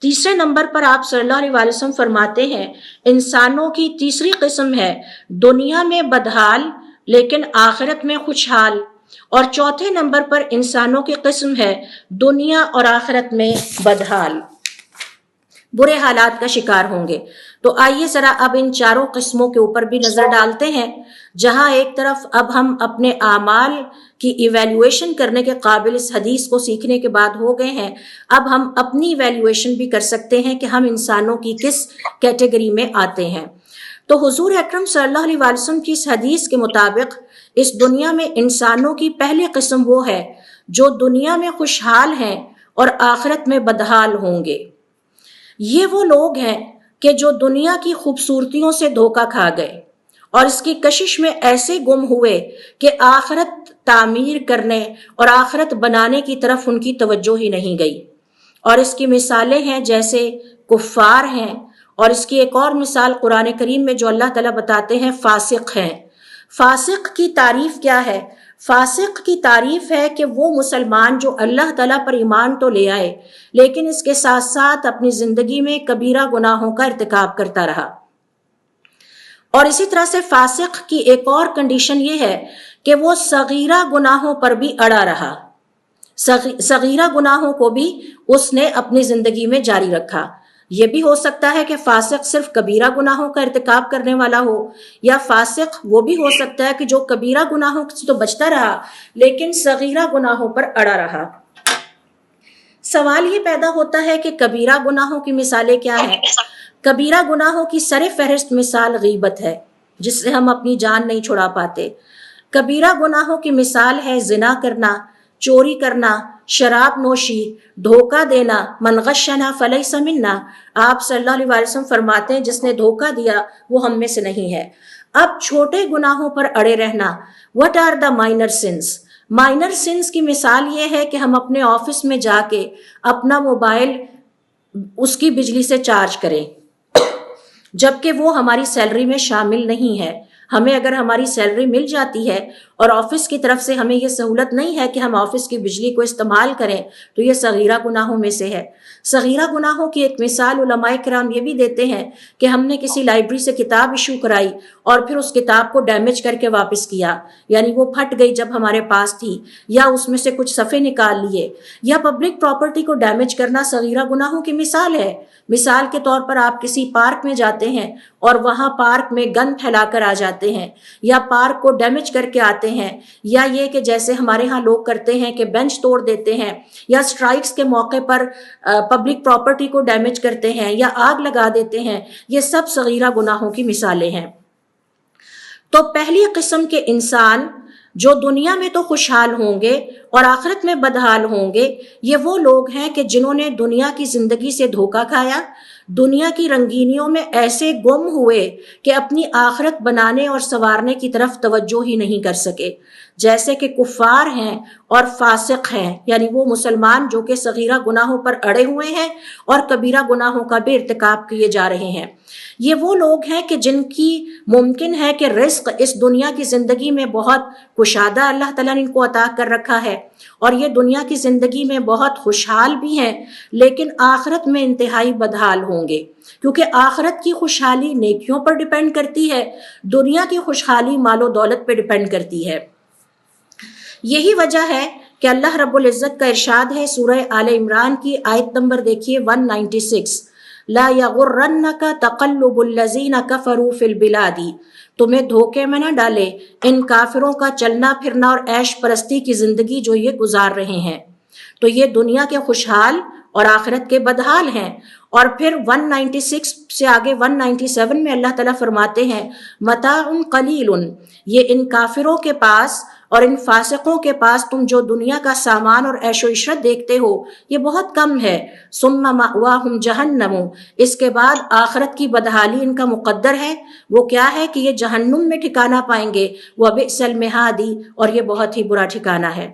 تیسرے نمبر پر آپ صلی اللہ علیہ وسلم فرماتے ہیں انسانوں کی تیسری قسم ہے دنیا میں بدحال لیکن آخرت میں خوشحال، اور چوتھے نمبر پر انسانوں کی قسم ہے دنیا اور آخرت میں بدحال، برے حالات کا شکار ہوں گے۔ تو آئیے ذرا اب ان 4 قسموں کے اوپر بھی نظر ڈالتے ہیں، جہاں ایک طرف اب ہم اپنے اعمال کی ایویلیویشن کرنے کے قابل اس حدیث کو سیکھنے کے بعد ہو گئے ہیں، اب ہم اپنی ایویلیویشن بھی کر سکتے ہیں کہ ہم انسانوں کی کس کیٹیگری میں آتے ہیں۔ تو حضور اکرم صلی اللہ علیہ وسلم کی اس حدیث کے مطابق اس دنیا میں انسانوں کی پہلی قسم وہ ہے جو دنیا میں خوشحال ہیں اور آخرت میں بدحال ہوں گے۔ یہ وہ لوگ ہیں کہ جو دنیا کی خوبصورتیوں سے دھوکہ کھا گئے اور اس کی کشش میں ایسے گم ہوئے کہ آخرت تعمیر کرنے اور آخرت بنانے کی طرف ان کی توجہ ہی نہیں گئی۔ اور اس کی مثالیں ہیں جیسے کفار ہیں، اور اس کی ایک اور مثال قرآن کریم میں جو اللہ تعالیٰ بتاتے ہیں فاسق ہیں۔ فاسق کی تعریف کیا ہے؟ فاسق کی تعریف ہے کہ وہ مسلمان جو اللہ تعالیٰ پر ایمان تو لے آئے لیکن اس کے ساتھ ساتھ اپنی زندگی میں کبیرہ گناہوں کا ارتکاب کرتا رہا۔ اور اسی طرح سے فاسق کی ایک اور کنڈیشن یہ ہے کہ وہ صغیرہ گناہوں پر بھی اڑا رہا، صغیرہ گناہوں کو بھی اس نے اپنی زندگی میں جاری رکھا۔ یہ بھی ہو سکتا ہے کہ فاسق صرف کبیرہ گناہوں کا ارتکاب کرنے والا ہو، یا فاسق وہ بھی ہو سکتا ہے کہ جو کبیرہ گناہوں سے تو بچتا رہا لیکن صغیرہ گناہوں پر اڑا رہا۔ سوال یہ پیدا ہوتا ہے کہ کبیرہ گناہوں کی مثالیں کیا ہیں؟ کبیرہ گناہوں کی سر فہرست مثال غیبت ہے، جس سے ہم اپنی جان نہیں چھڑا پاتے۔ کبیرہ گناہوں کی مثال ہے زنا کرنا، چوری کرنا، شراب نوشی، دھوکہ دینا۔ من غشنا فلیس منا، آپ صلی اللہ علیہ وسلم فرماتے ہیں جس نے دھوکہ دیا وہ ہم میں سے نہیں ہے۔ اب چھوٹے گناہوں پر اڑے رہنا، what are the minor sins؟ Minor since کی مثال یہ ہے کہ ہم اپنے آفس میں جا کے اپنا موبائل اس کی بجلی سے چارج کریں جبکہ وہ ہماری سیلری میں شامل نہیں ہے۔ ہمیں اگر ہماری سیلری مل جاتی ہے اور آفس کی طرف سے ہمیں یہ سہولت نہیں ہے کہ ہم آفس کی بجلی کو استعمال کریں تو یہ صغیرہ گناہوں میں سے ہے۔ صغیرہ گناہوں کی ایک مثال علماء کرام یہ بھی دیتے ہیں کہ ہم نے کسی لائبریری سے کتاب ایشو کرائی اور پھر اس کتاب کو ڈیمیج کر کے واپس کیا، یعنی وہ پھٹ گئی جب ہمارے پاس تھی، یا اس میں سے کچھ صفحے نکال لیے، یا پبلک پراپرٹی کو ڈیمیج کرنا صغیرہ گناہوں کی مثال ہے۔ مثال کے طور پر آپ کسی پارک میں جاتے ہیں اور وہاں پارک میں گند پھیلا کر آ جاتے ہیں، یا پارک کو ڈیمیج کر کے آتے ہیں، یا یہ کہ جیسے ہمارے ہاں لوگ کرتے ہیں کہ بینچ توڑ دیتے ہیں، یا سٹرائکس کے موقع پر پبلک پراپرٹی کو ڈیمیج کرتے ہیں یا آگ لگا دیتے ہیں۔ یہ سب صغیرہ گناہوں کی مثالیں ہیں۔ تو پہلی قسم کے انسان جو دنیا میں تو خوشحال ہوں گے اور آخرت میں بدحال ہوں گے، یہ وہ لوگ ہیں کہ جنہوں نے دنیا کی زندگی سے دھوکہ کھایا، دنیا کی رنگینیوں میں ایسے گم ہوئے کہ اپنی آخرت بنانے اور سنوارنے کی طرف توجہ ہی نہیں کر سکے، جیسے کہ کفار ہیں اور فاسق ہیں، یعنی وہ مسلمان جو کہ صغیرہ گناہوں پر اڑے ہوئے ہیں اور کبیرہ گناہوں کا بھی ارتکاب کیے جا رہے ہیں۔ یہ وہ لوگ ہیں کہ جن کی ممکن ہے کہ رزق اس دنیا کی زندگی میں بہت کشادہ اللہ تعالیٰ نے ان کو عطا کر رکھا ہے اور یہ دنیا کی زندگی میں بہت خوشحال بھی ہیں، لیکن آخرت میں انتہائی بدحال ہوں گے، کیونکہ آخرت کی خوشحالی نیکیوں پر ڈیپینڈ کرتی ہے، دنیا کی خوشحالی مال و دولت پہ ڈیپینڈ کرتی ہے۔ یہی وجہ ہے کہ اللہ رب العزت کا ارشاد ہے سورہ آل عمران کی آیت نمبر دیکھیے 196، لا یغرنک تقلب الذین کفروا فی البلاد، تمہیں دھوکے میں نہ ڈالے ان کافروں کا چلنا پھرنا اور عیش پرستی کی زندگی جو یہ گزار رہے ہیں۔ تو یہ دنیا کے خوشحال اور آخرت کے بدحال ہیں۔ اور پھر 196 سے آگے 197 میں اللہ تعالیٰ فرماتے ہیں متاع قلیل، یہ ان کافروں کے پاس اور ان فاسقوں کے پاس تم جو دنیا کا سامان اور عیش و عشرت دیکھتے ہو یہ بہت کم ہے، ثم مأواہم جہنم، اس کے بعد آخرت کی بدحالی ان کا مقدر ہے۔ وہ کیا ہے کہ یہ جہنم میں ٹھکانہ پائیں گے، وبئس المہاد، اور یہ بہت ہی برا ٹھکانہ ہے۔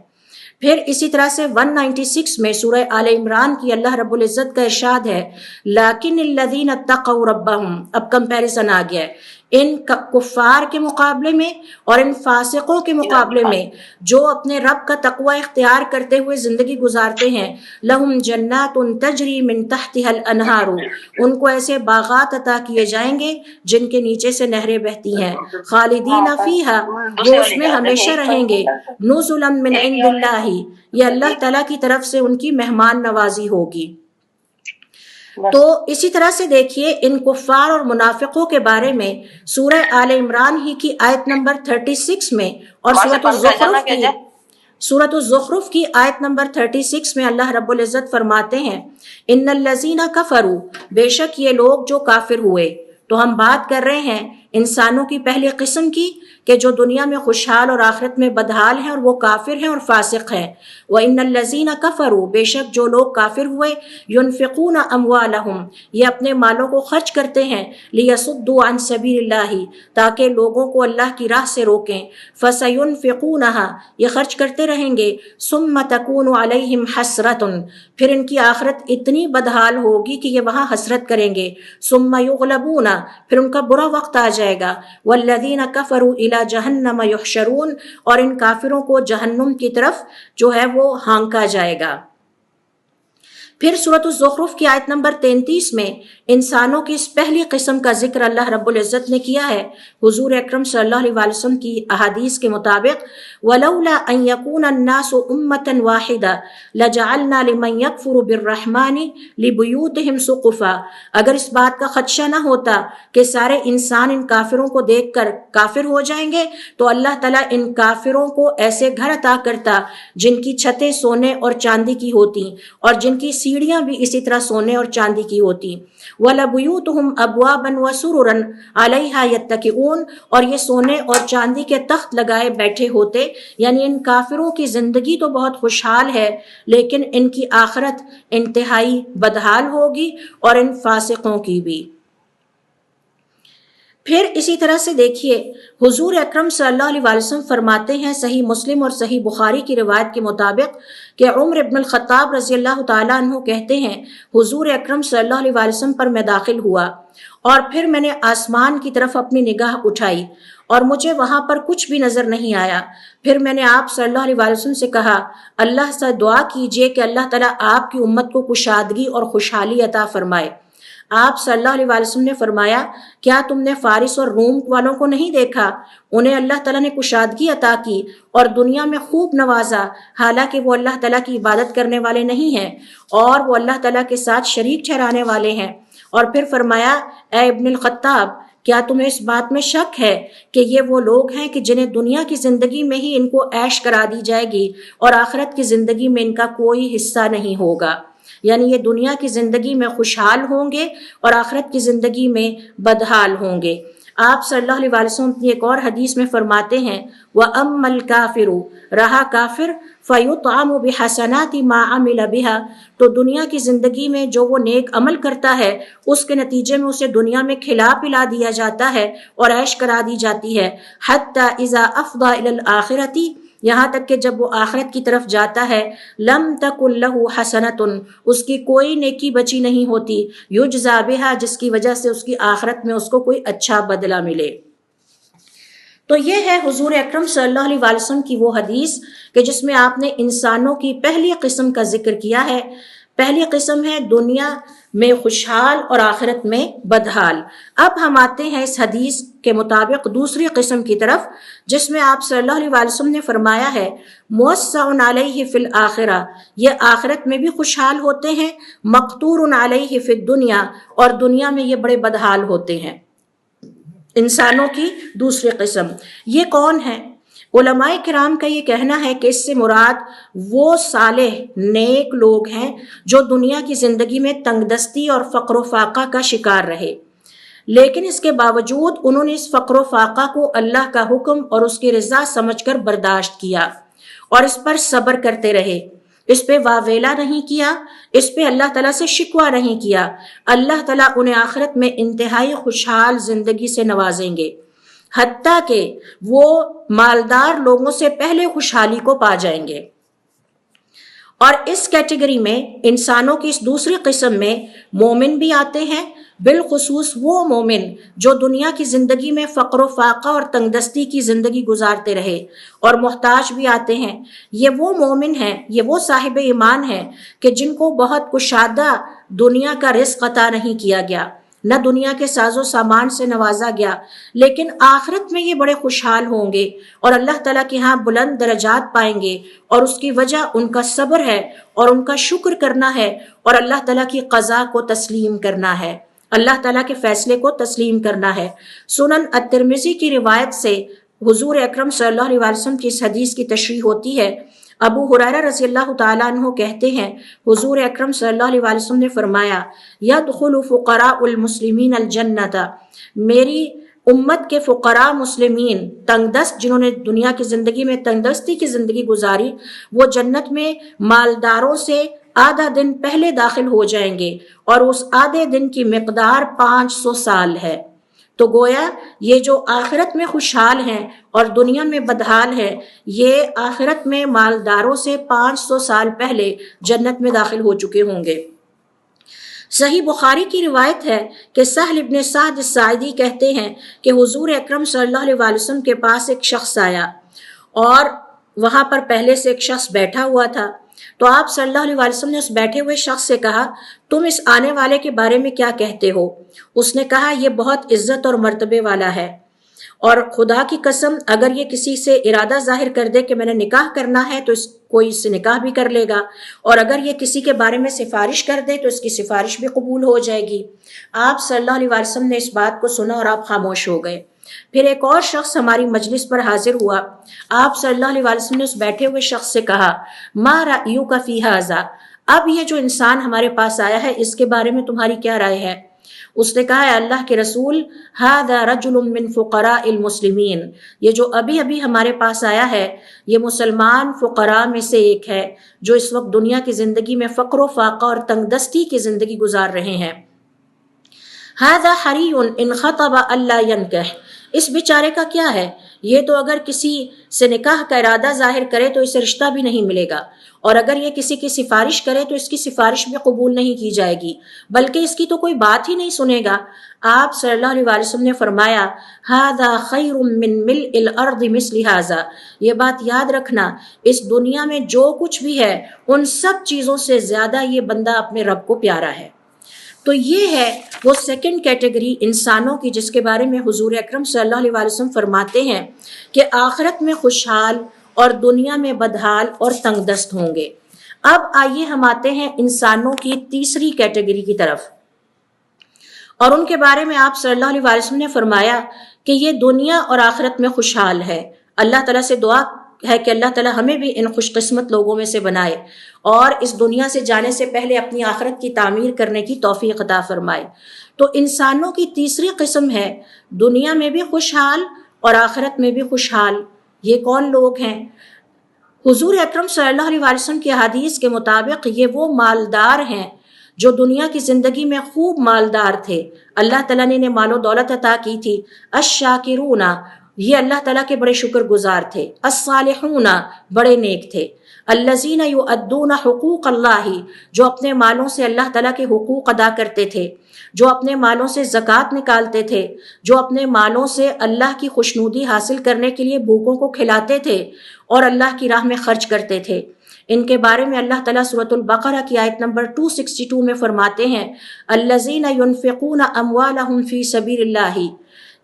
پھر اسی طرح سے 196 میں سورہ آل عمران کی اللہ رب العزت کا ارشاد ہے لیکن الذین اتقوا ربہم، اب کمپیریزن آ گیا ہے ان کفار کے مقابلے میں اور ان فاسقوں کے مقابلے میں جو اپنے رب کا تقوی اختیار کرتے ہوئے زندگی گزارتے ہیں، لہم جنات تجری من تحتها الانہار، ان کو ایسے باغات عطا کیے جائیں گے جن کے نیچے سے نہریں بہتی ہیں، خالدین فیہا، وہ اس میں ہمیشہ رہیں گے، نزلا من عند اللہ، یہ اللہ تعالیٰ کی طرف سے ان کی مہمان نوازی ہوگی۔ تو اسی طرح سے دیکھیے ان کفار اور منافقوں کے بارے میں سورہ آل عمران ہی کی آیت نمبر 36 میں اور سورۃ الزخرف کی آیت نمبر 36 میں اللہ رب العزت فرماتے ہیں ان الذین کفروا، بے شک یہ لوگ جو کافر ہوئے۔ تو ہم بات کر رہے ہیں انسانوں کی پہلی قسم کی کہ جو دنیا میں خوشحال اور آخرت میں بدحال ہیں اور وہ کافر ہیں اور فاسق ہیں۔ وَإِنَّ الَّذِينَ كَفَرُوا، بے شک جو لوگ کافر ہوئے، يُنْفِقُونَ أَمْوَالَهُمْ، یہ اپنے مالوں کو خرچ کرتے ہیں، لِيَصُدُّوا عَنْ سَبِيلِ اللَّهِ، تاکہ لوگوں کو اللہ کی راہ سے روکیں، فَسَيُنْفِقُونَهَا، یہ خرچ کرتے رہیں گے، ثُمَّ تَكُونُ عَلَيْهِمْ حَسْرَةٌ، پھر ان کی آخرت اتنی بدحال ہوگی کہ یہ وہاں حسرت کریں گے، ثُمَّ يُغْلَبُونَ، پھر ان کا برا وقت آ جائے گا، وَالَّذِينَ كَفَرُوا إِلَىٰ الی جہنم یحشرون، اور ان کافروں کو جہنم کی طرف جو ہے وہ ہانکا جائے گا۔ پھر سورۃ الزخرف کی آیت نمبر 33 میں انسانوں کی اس پہلی قسم کا ذکر اللہ رب العزت نے کیا ہے۔ حضور اکرم صلی اللہ علیہ وسلم کی احادیث کے مطابق وَلَوْلَا أَن يَكُونَ النَّاسُ أُمَّةً وَاحِدَةً لَجَعَلْنَا لِمَن يَكْفُرُ بِالرَّحْمَنِ لِبُيُوتِهِمْ سُقُفًا، اگر اس بات کا خدشہ نہ ہوتا کہ سارے انسان ان کافروں کو دیکھ کر کافر ہو جائیں گے تو اللہ تعالیٰ ان کافروں کو ایسے گھر عطا کرتا جن کی چھتیں سونے اور چاندی کی ہوتی اور جن کی سیڑھیاں بھی اسی طرح سونے اور چاندی کی ہوتی۔ وَلَبُيُوتُهُمْ أَبْوَابًا وَسُرُرًا عَلَيْهَا يَتَّكِئُونَ، اور یہ سونے اور چاندی کے تخت لگائے بیٹھے ہوتے، یعنی ان کافروں کی زندگی تو بہت خوشحال ہے لیکن ان کی آخرت انتہائی بدحال ہوگی، اور ان فاسقوں کی بھی۔ پھر اسی طرح سے دیکھیے حضور اکرم صلی اللہ علیہ وسلم فرماتے ہیں صحیح مسلم اور صحیح بخاری کی روایت کے مطابق کہ عمر ابن الخطاب رضی اللہ تعالیٰ عنہ کہتے ہیں حضور اکرم صلی اللہ علیہ وسلم پر میں داخل ہوا اور پھر میں نے آسمان کی طرف اپنی نگاہ اٹھائی اور مجھے وہاں پر کچھ بھی نظر نہیں آیا۔ پھر میں نے آپ صلی اللہ علیہ وسلم سے کہا اللہ سے دعا کیجئے کہ اللہ تعالیٰ آپ کی امت کو کشادگی اور خوشحالی عطا فرمائے۔ آپ صلی اللہ علیہ وسلم نے فرمایا کیا تم نے فارس اور روم والوں کو نہیں دیکھا؟ انہیں اللہ تعالیٰ نے کشادگی عطا کی اور دنیا میں خوب نوازا، حالانکہ وہ اللہ تعالیٰ کی عبادت کرنے والے نہیں ہیں اور وہ اللہ تعالیٰ کے ساتھ شریک ٹھہرانے والے ہیں۔ اور پھر فرمایا اے ابن الخطاب کیا تمہیں اس بات میں شک ہے کہ یہ وہ لوگ ہیں کہ جنہیں دنیا کی زندگی میں ہی ان کو عیش کرا دی جائے گی اور آخرت کی زندگی میں ان کا کوئی حصہ نہیں ہوگا، یعنی یہ دنیا کی زندگی میں خوشحال ہوں گے اور آخرت کی زندگی میں بدحال ہوں گے۔ آپ صلی اللہ علیہ وسلم اپنی ایک اور حدیث میں فرماتے ہیں وَأَمَّا الْكَافِرُ، رہا کافر فَيُطْعَمُ بِحَسَنَاتِ مَا عَمِلَ بِهَا، تو دنیا کی زندگی میں جو وہ نیک عمل کرتا ہے اس کے نتیجے میں اسے دنیا میں کھلا پلا دیا جاتا ہے اور عیش کرا دی جاتی ہے، حَتَّى إِذَا أَفْضَى إِلَى الْآخِرَةِ، یہاں تک کہ جب وہ آخرت کی طرف جاتا ہے لم تکن لہ حسنۃ، اس کی کوئی نیکی بچی نہیں ہوتی، یجزا بہا، جس کی وجہ سے اس کی آخرت میں اس کو کوئی اچھا بدلہ ملے۔ تو یہ ہے حضور اکرم صلی اللہ علیہ وسلم کی وہ حدیث کہ جس میں آپ نے انسانوں کی پہلی قسم کا ذکر کیا ہے۔ پہلی قسم ہے دنیا میں خوشحال اور آخرت میں بدحال۔ اب ہم آتے ہیں اس حدیث کے مطابق دوسری قسم کی طرف جس میں آپ صلی اللہ علیہ وسلم نے فرمایا ہے موسع علیہ فی الآخرہ، یہ آخرت میں بھی خوشحال ہوتے ہیں، مقتور علیہ فی الدنیا، اور دنیا میں یہ بڑے بدحال ہوتے ہیں۔ انسانوں کی دوسری قسم یہ کون ہے؟ علماء کرام کا یہ کہنا ہے کہ اس سے مراد وہ صالح نیک لوگ ہیں جو دنیا کی زندگی میں تنگ دستی اور فقر و فاقہ کا شکار رہے، لیکن اس کے باوجود انہوں نے اس فقر و فاقہ کو اللہ کا حکم اور اس کی رضا سمجھ کر برداشت کیا اور اس پر صبر کرتے رہے، اس پہ واویلا نہیں کیا، اس پہ اللہ تعالیٰ سے شکوہ نہیں کیا۔ اللہ تعالیٰ انہیں آخرت میں انتہائی خوشحال زندگی سے نوازیں گے، حتیٰ کہ وہ مالدار لوگوں سے پہلے خوشحالی کو پا جائیں گے۔ اور اس کیٹیگری میں انسانوں کی اس دوسری قسم میں مومن بھی آتے ہیں، بالخصوص وہ مومن جو دنیا کی زندگی میں فقر و فاقہ اور تنگ دستی کی زندگی گزارتے رہے، اور محتاج بھی آتے ہیں۔ یہ وہ مومن ہیں، یہ وہ صاحب ایمان ہیں کہ جن کو بہت کشادہ دنیا کا رزق عطا نہیں کیا گیا، نہ دنیا کے ساز و سامان سے نوازا گیا، لیکن آخرت میں یہ بڑے خوشحال ہوں گے اور اللہ تعالیٰ کے ہاں بلند درجات پائیں گے، اور اس کی وجہ ان کا صبر ہے اور ان کا شکر کرنا ہے اور اللہ تعالیٰ کی قضا کو تسلیم کرنا ہے، اللہ تعالیٰ کے فیصلے کو تسلیم کرنا ہے۔ سنن الترمذی کی روایت سے حضور اکرم صلی اللہ علیہ وسلم کی اس حدیث کی تشریح ہوتی ہے۔ ابو ہریرہ رضی اللہ تعالیٰ عنہ کہتے ہیں حضور اکرم صلی اللہ علیہ وسلم نے فرمایا یدخل فقراء المسلمین الجنۃ، میری امت کے فقراء مسلمین تنگ دست جنہوں نے دنیا کی زندگی میں تنگ دستی کی زندگی گزاری، وہ جنت میں مالداروں سے آدھا دن پہلے داخل ہو جائیں گے، اور اس آدھے دن کی مقدار 500 سال ہے۔ تو گویا یہ جو آخرت میں خوشحال ہیں اور دنیا میں بدحال ہے، یہ آخرت میں مالداروں سے 500 سال پہلے جنت میں داخل ہو چکے ہوں گے۔ صحیح بخاری کی روایت ہے کہ سہل ابن سعد الساعدی کہتے ہیں کہ حضور اکرم صلی اللہ علیہ وسلم کے پاس ایک شخص آیا اور وہاں پر پہلے سے ایک شخص بیٹھا ہوا تھا، تو آپ صلی اللہ علیہ وسلم نے اس بیٹھے ہوئے شخص سے کہا، تم اس آنے والے کے بارے میں کیا کہتے ہو؟ اس نے کہا، یہ بہت عزت اور مرتبے والا ہے، اور خدا کی قسم اگر یہ کسی سے ارادہ ظاہر کر دے کہ میں نے نکاح کرنا ہے تو کوئی اس سے نکاح بھی کر لے گا، اور اگر یہ کسی کے بارے میں سفارش کر دے تو اس کی سفارش بھی قبول ہو جائے گی۔ آپ صلی اللہ علیہ وسلم نے اس بات کو سنا اور آپ خاموش ہو گئے۔ پھر ایک اور شخص ہماری مجلس پر حاضر ہوا۔ آپ صلی اللہ علیہ وسلم نے اس بیٹھے ہوئے شخص سے کہا، ما رأیک فی ھذا، اب یہ جو انسان ہمارے پاس آیا ہے اس کے بارے میں تمہاری کیا رائے ہے؟ اس نے کہا، اے اللہ کے رسول، ھذا رجل من فقراء المسلمین، یہ جو ابھی ابھی ہمارے پاس آیا ہے یہ مسلمان فقراء میں سے ایک ہے جو اس وقت دنیا کی زندگی میں فقر و فاقہ اور تنگ دستی کی زندگی گزار رہے ہیں۔ ھذا حری ان خطب الا ینکح، اس بیچارے کا کیا ہے، یہ تو اگر کسی سے نکاح کا ارادہ ظاہر کرے تو اسے رشتہ بھی نہیں ملے گا، اور اگر یہ کسی کی سفارش کرے تو اس کی سفارش بھی قبول نہیں کی جائے گی، بلکہ اس کی تو کوئی بات ہی نہیں سنے گا۔ آپ صلی اللہ علیہ وسلم نے فرمایا، ھذا خیر من ملء الارض مثل ھذا، یہ بات یاد رکھنا، اس دنیا میں جو کچھ بھی ہے ان سب چیزوں سے زیادہ یہ بندہ اپنے رب کو پیارا ہے۔ تو یہ ہے وہ سیکنڈ کیٹیگری انسانوں کی جس کے بارے میں حضور اکرم صلی اللہ علیہ وسلم فرماتے ہیں کہ آخرت میں خوشحال اور دنیا میں بدحال اور تنگ دست ہوں گے۔ اب آئیے ہم آتے ہیں انسانوں کی تیسری کیٹیگری کی طرف، اور ان کے بارے میں آپ صلی اللہ علیہ وسلم نے فرمایا کہ یہ دنیا اور آخرت میں خوشحال ہے۔ اللہ تعالیٰ سے دعا ہے کہ اللہ تعالیٰ ہمیں بھی ان خوش قسمت لوگوں میں سے بنائے اور اس دنیا سے جانے سے پہلے اپنی آخرت کی تعمیر کرنے کی توفیق عطا فرمائے۔ تو انسانوں کی تیسری قسم ہے دنیا میں بھی خوشحال اور آخرت میں بھی خوشحال۔ یہ کون لوگ ہیں؟ حضور اکرم صلی اللہ علیہ وسلم کی حدیث کے مطابق یہ وہ مالدار ہیں جو دنیا کی زندگی میں خوب مالدار تھے، اللہ تعالیٰ نے انہیں مال و دولت عطا کی تھی۔ الشاکرون، یہ اللہ تعالیٰ کے بڑے شکر گزار تھے۔ الصالحون، بڑے نیک تھے۔ الذین یؤدون حقوق اللہ، جو اپنے مالوں سے اللہ تعالیٰ کے حقوق ادا کرتے تھے، جو اپنے مالوں سے زکوٰۃ نکالتے تھے، جو اپنے مالوں سے اللہ کی خوشنودی حاصل کرنے کے لیے بھوکوں کو کھلاتے تھے اور اللہ کی راہ میں خرچ کرتے تھے۔ ان کے بارے میں اللہ تعالیٰ سورۃ البقرہ کی آیت نمبر 262 میں فرماتے ہیں، الذین ینفقون اموالہم فی سبیل اللہ،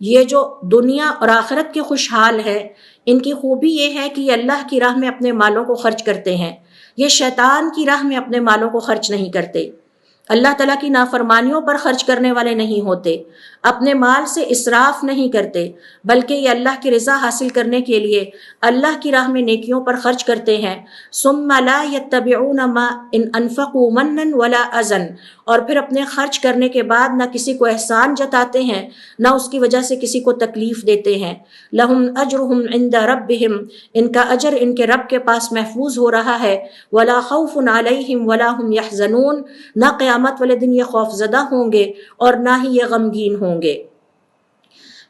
یہ جو دنیا اور آخرت کے خوشحال ہے ان کی خوبی یہ ہے کہ یہ اللہ کی راہ میں اپنے مالوں کو خرچ کرتے ہیں، یہ شیطان کی راہ میں اپنے مالوں کو خرچ نہیں کرتے، اللہ تعالیٰ کی نافرمانیوں پر خرچ کرنے والے نہیں ہوتے، اپنے مال سے اسراف نہیں کرتے، بلکہ یہ اللہ کی رضا حاصل کرنے کے لیے اللہ کی راہ میں نیکیوں پر خرچ کرتے ہیں۔ ثم لا يتبعون ما ان انفقوا منا ولا اذى، اور پھر اپنے خرچ کرنے کے بعد نہ کسی کو احسان جتاتے ہیں نہ اس کی وجہ سے کسی کو تکلیف دیتے ہیں۔ لہم اجرہم عند ربہم، ان کا اجر ان کے رب کے پاس محفوظ ہو رہا ہے۔ ولا خوف علیہم ولا هم يحزنون، نہ قیامت والے دن یہ خوف زدہ ہوں گے اور نہ ہی یہ غمگین ہوں گے۔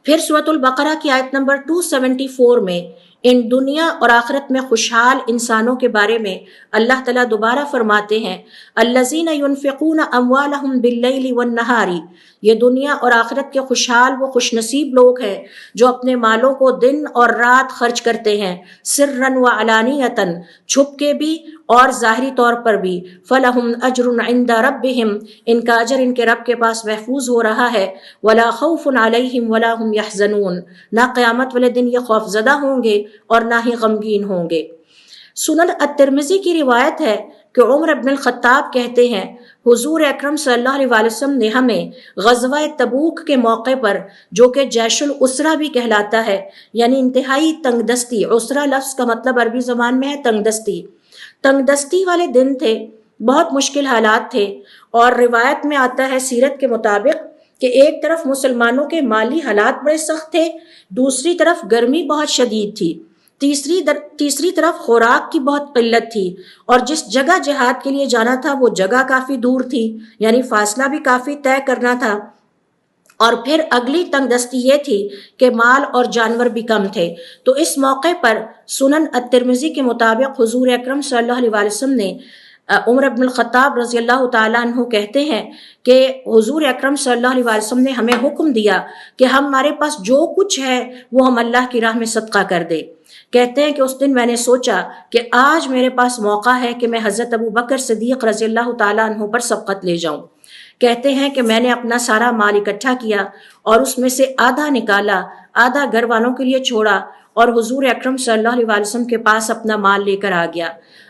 پھر سورۃ البقرہ کی آیت نمبر 274 میں ان دنیا اور آخرت میں خوشحال انسانوں کے بارے میں اللہ تعالیٰ دوبارہ فرماتے ہیں، الذین ینفقون اموالہم باللیل والنہار، یہ دنیا اور آخرت کے خوشحال وہ خوش نصیب لوگ ہیں جو اپنے مالوں کو دن اور رات خرچ کرتے ہیں، سرا وعلانیۃ، چھپ کے بھی اور ظاہری طور پر بھی، فلہم اجر عند ربہم، ان کا اجر ان کے رب کے پاس محفوظ ہو رہا ہے۔ ولا خوف علیہم ولا هم یحزنون، نہ قیامت والے دن یہ خوف زدہ ہوں گے اور نہ ہی غمگین ہوں گے۔ سنن الترمذی کی روایت ہے کہ عمر ابن الخطاب کہتے ہیں، حضور اکرم صلی اللہ علیہ وسلم نے ہمیں غزوہ تبوک کے موقع پر، جو کہ جیش العسرہ بھی کہلاتا ہے، یعنی انتہائی تنگ دستی، عسرہ لفظ کا مطلب عربی زبان میں ہے تنگ دستی، تنگ دستی والے دن تھے، بہت مشکل حالات تھے، اور روایت میں آتا ہے سیرت کے مطابق کہ ایک طرف مسلمانوں کے مالی حالات بڑے سخت تھے، دوسری طرف گرمی بہت شدید تھی، تیسری طرف خوراک کی بہت قلت تھی، اور جس جگہ جہاد کے لیے جانا تھا وہ جگہ کافی دور تھی، یعنی فاصلہ بھی کافی طے کرنا تھا، اور پھر اگلی تنگ دستی یہ تھی کہ مال اور جانور بھی کم تھے۔ تو اس موقع پر سنن الترمذی کے مطابق حضور اکرم صلی اللہ علیہ وسلم نے عمر بن الخطاب رضی اللہ تعالیٰ عنہ کہتے ہیں کہ حضور اکرم صلی اللہ علیہ وسلم نے ہمیں حکم دیا کہ ہمارے پاس جو کچھ ہے وہ ہم اللہ کی راہ میں صدقہ کر دے۔ کہتے ہیں کہ اس دن میں نے سوچا کہ آج میرے پاس موقع ہے کہ میں حضرت ابو بکر صدیق رضی اللہ تعالیٰ عنہ پر سبقت لے جاؤں۔ کہتے ہیں کہ میں نے اپنا سارا مال اکٹھا کیا اور اس میں سے آدھا نکالا، آدھا گھر والوں کے لیے چھوڑا اور حضور اکرم صلی اللہ علیہ وسلم کے پاس اپنا مال لے کر آ گیا۔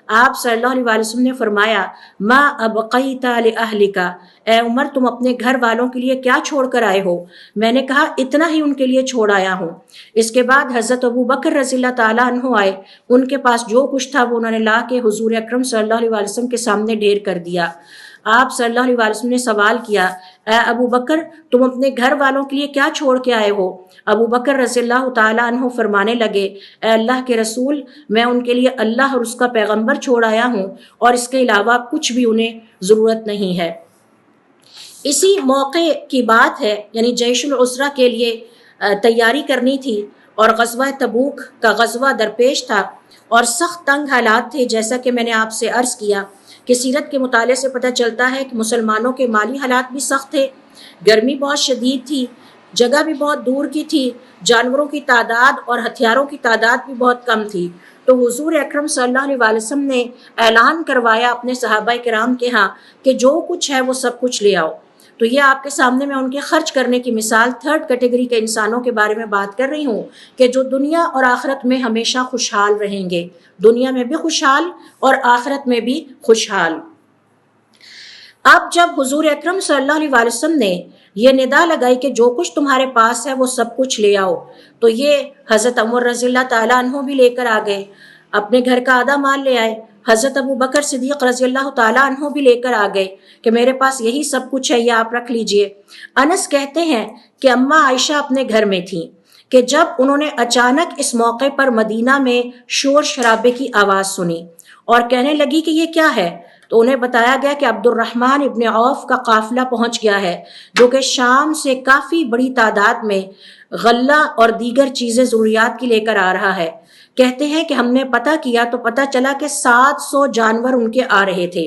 آپ صلی اللہ علیہ وسلم نے فرمایا ما ابقیت لأہلک، اے عمر تم اپنے گھر والوں کے لیے کیا چھوڑ کر آئے ہو؟ میں نے کہا اتنا ہی ان کے لیے چھوڑ آیا ہوں۔ اس کے بعد حضرت ابو بکر رضی اللہ تعالیٰ عنہ آئے، ان کے پاس جو کچھ تھا وہ انہوں نے لا کے حضور اکرم صلی اللہ علیہ وسلم کے سامنے ڈھیر کر دیا۔ آپ صلی اللہ علیہ وسلم نے سوال کیا اے ابو بکر تم اپنے گھر والوں کے لیے کیا چھوڑ کے آئے ہو؟ ابو بکر رضی اللہ تعالیٰ عنہ فرمانے لگے اے اللہ کے رسول میں ان کے لیے اللہ اور اس کا پیغمبر چھوڑ آیا ہوں اور اس کے علاوہ کچھ بھی انہیں ضرورت نہیں ہے۔ اسی موقع کی بات ہے، یعنی جیش العسرہ کے لیے تیاری کرنی تھی اور غزوہ تبوک کا غزوہ درپیش تھا اور سخت تنگ حالات تھے، جیسا کہ میں نے آپ سے عرض کیا کہ سیرت کے مطالعے سے پتہ چلتا ہے کہ مسلمانوں کے مالی حالات بھی سخت تھے، گرمی بہت شدید تھی، جگہ بھی بہت دور کی تھی، جانوروں کی تعداد اور ہتھیاروں کی تعداد بھی بہت کم تھی۔ تو حضور اکرم صلی اللہ علیہ وسلم نے اعلان کروایا اپنے صحابہ کرام کے ہاں کہ جو کچھ ہے وہ سب کچھ لے آؤ۔ تو یہ آپ کے سامنے میں ان کے خرچ کرنے کی مثال تھرڈ کیٹیگری کے انسانوں کے بارے میں بات کر رہی ہوں کہ جو دنیا اور آخرت میں ہمیشہ خوشحال رہیں گے، دنیا میں بھی خوشحال اور آخرت میں بھی خوشحال۔ اب جب حضور اکرم صلی اللہ علیہ وسلم نے یہ ندا لگائی کہ جو کچھ تمہارے پاس ہے وہ سب کچھ لے آؤ، تو یہ حضرت عمر رضی اللہ تعالیٰ عنہ بھی لے کر آ گئے، اپنے گھر کا آدھا مال لے آئے۔ حضرت ابو بکر صدیق رضی اللہ تعالیٰ عنہ بھی لے کر آ گئے کہ میرے پاس یہی سب کچھ ہے، یہ آپ رکھ لیجئے۔ انس کہتے ہیں کہ اماں عائشہ اپنے گھر میں تھیں کہ جب انہوں نے اچانک اس موقع پر مدینہ میں شور شرابے کی آواز سنی اور کہنے لگی کہ یہ کیا ہے، تو انہیں بتایا گیا کہ عبد الرحمن ابن عوف کا قافلہ پہنچ گیا ہے جو کہ شام سے کافی بڑی تعداد میں غلہ اور دیگر چیزیں ضروریات کی لے کر آ رہا ہے۔ کہتے ہیں کہ ہم نے پتہ کیا تو پتہ چلا کہ 700 جانور ان کے آ رہے تھے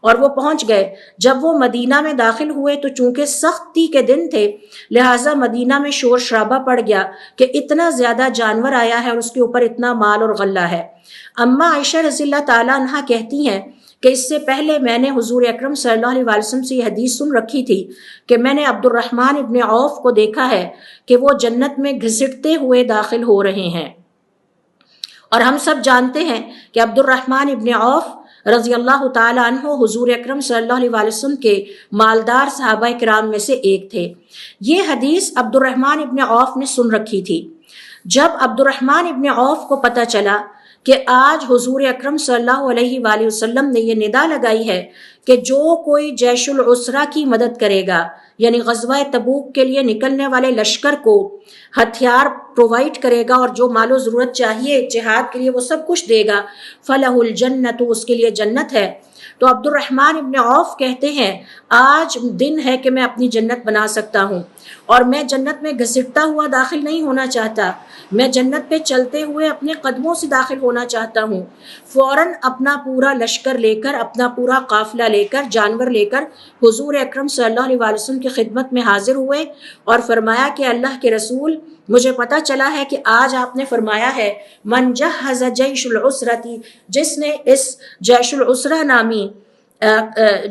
اور وہ پہنچ گئے۔ جب وہ مدینہ میں داخل ہوئے تو چونکہ سختی کے دن تھے لہٰذا مدینہ میں شور شرابہ پڑ گیا کہ اتنا زیادہ جانور آیا ہے اور اس کے اوپر اتنا مال اور غلہ ہے۔ اماں عائشہ رضی اللہ تعالیٰ عنہا کہتی ہیں کہ اس سے پہلے میں نے حضور اکرم صلی اللہ علیہ وسلم سے یہ حدیث سن رکھی تھی کہ میں نے عبد الرحمن ابن عوف کو دیکھا ہے کہ وہ جنت میں گھسٹتے ہوئے داخل ہو رہے ہیں، اور ہم سب جانتے ہیں کہ عبد الرحمن ابن عوف رضی اللہ تعالی عنہ حضور اکرم صلی اللہ علیہ وسلم کے مالدار صحابہ کرام میں سے ایک تھے۔ یہ حدیث عبد الرحمن ابن عوف نے سن رکھی تھی۔ جب عبد الرحمن ابن عوف کو پتہ چلا کہ آج حضور اکرم صلی اللہ علیہ وآلہ وسلم نے یہ ندا لگائی ہے کہ جو کوئی جیش العسرہ کی مدد کرے گا، یعنی غزوہ تبوک کے لیے نکلنے والے لشکر کو ہتھیار پرووائڈ کرے گا اور جو مال و ضرورت چاہیے جہاد کے لیے وہ سب کچھ دے گا، فلہ الجنت، اس کے لیے جنت ہے۔ تو عبد الرحمن ابن عوف کہتے ہیں آج دن ہے کہ میں اپنی جنت بنا سکتا ہوں اور میں جنت میں گھسٹتا ہوا داخل نہیں ہونا چاہتا، میں جنت پہ چلتے ہوئے اپنے قدموں سے داخل ہونا چاہتا ہوں۔ فوراً اپنا پورا لشکر لے کر، اپنا پورا قافلہ لے کر، جانور لے کر حضور اکرم صلی اللہ علیہ وسلم کی خدمت میں حاضر ہوئے اور فرمایا کہ اللہ کے رسول مجھے پتہ چلا ہے کہ آج آپ نے فرمایا ہے من جہز جیش العسرتی، جس نے اس جیش العسرہ نامی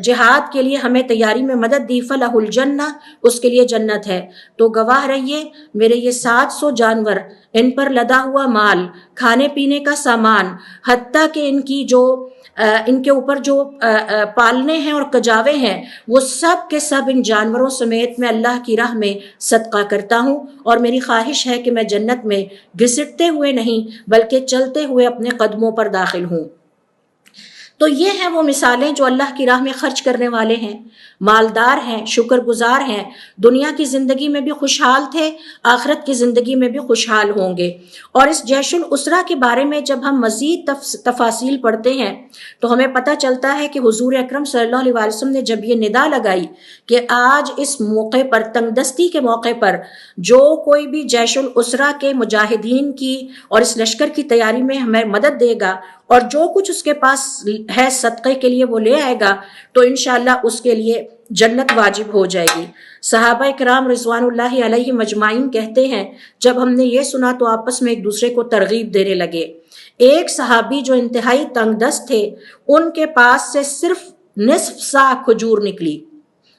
جہاد کے لیے ہمیں تیاری میں مدد دی، فلہ الجنہ، اس کے لیے جنت ہے۔ تو گواہ رہیے میرے یہ 700 جانور، ان پر لدا ہوا مال، کھانے پینے کا سامان، حتیٰ کہ ان کے اوپر جو پالنے ہیں اور کجاوے ہیں، وہ سب کے سب ان جانوروں سمیت میں اللہ کی راہ میں صدقہ کرتا ہوں، اور میری خواہش ہے کہ میں جنت میں گھسٹتے ہوئے نہیں بلکہ چلتے ہوئے اپنے قدموں پر داخل ہوں۔ تو یہ ہیں وہ مثالیں جو اللہ کی راہ میں خرچ کرنے والے ہیں، مالدار ہیں، شکر گزار ہیں، دنیا کی زندگی میں بھی خوشحال تھے، آخرت کی زندگی میں بھی خوشحال ہوں گے۔ اور اس جیش العسرہ کے بارے میں جب ہم مزید تفاصیل پڑھتے ہیں تو ہمیں پتہ چلتا ہے کہ حضور اکرم صلی اللہ علیہ وسلم نے جب یہ ندا لگائی کہ آج اس موقع پر، تنگ دستی کے موقع پر، جو کوئی بھی جیش العسرہ کے مجاہدین کی اور اس لشکر کی تیاری میں ہمیں مدد دے گا اور جو کچھ اس کے پاس ہے صدقے کے لیے وہ لے آئے گا تو انشاءاللہ اس کے لیے جنت واجب ہو جائے گی۔ صحابہ کرام رضوان اللہ علیہ مجمعین کہتے ہیں جب ہم نے یہ سنا تو آپس میں ایک دوسرے کو ترغیب دینے لگے۔ ایک صحابی جو انتہائی تنگ دست تھے، ان کے پاس سے صرف نصف سا کھجور نکلی،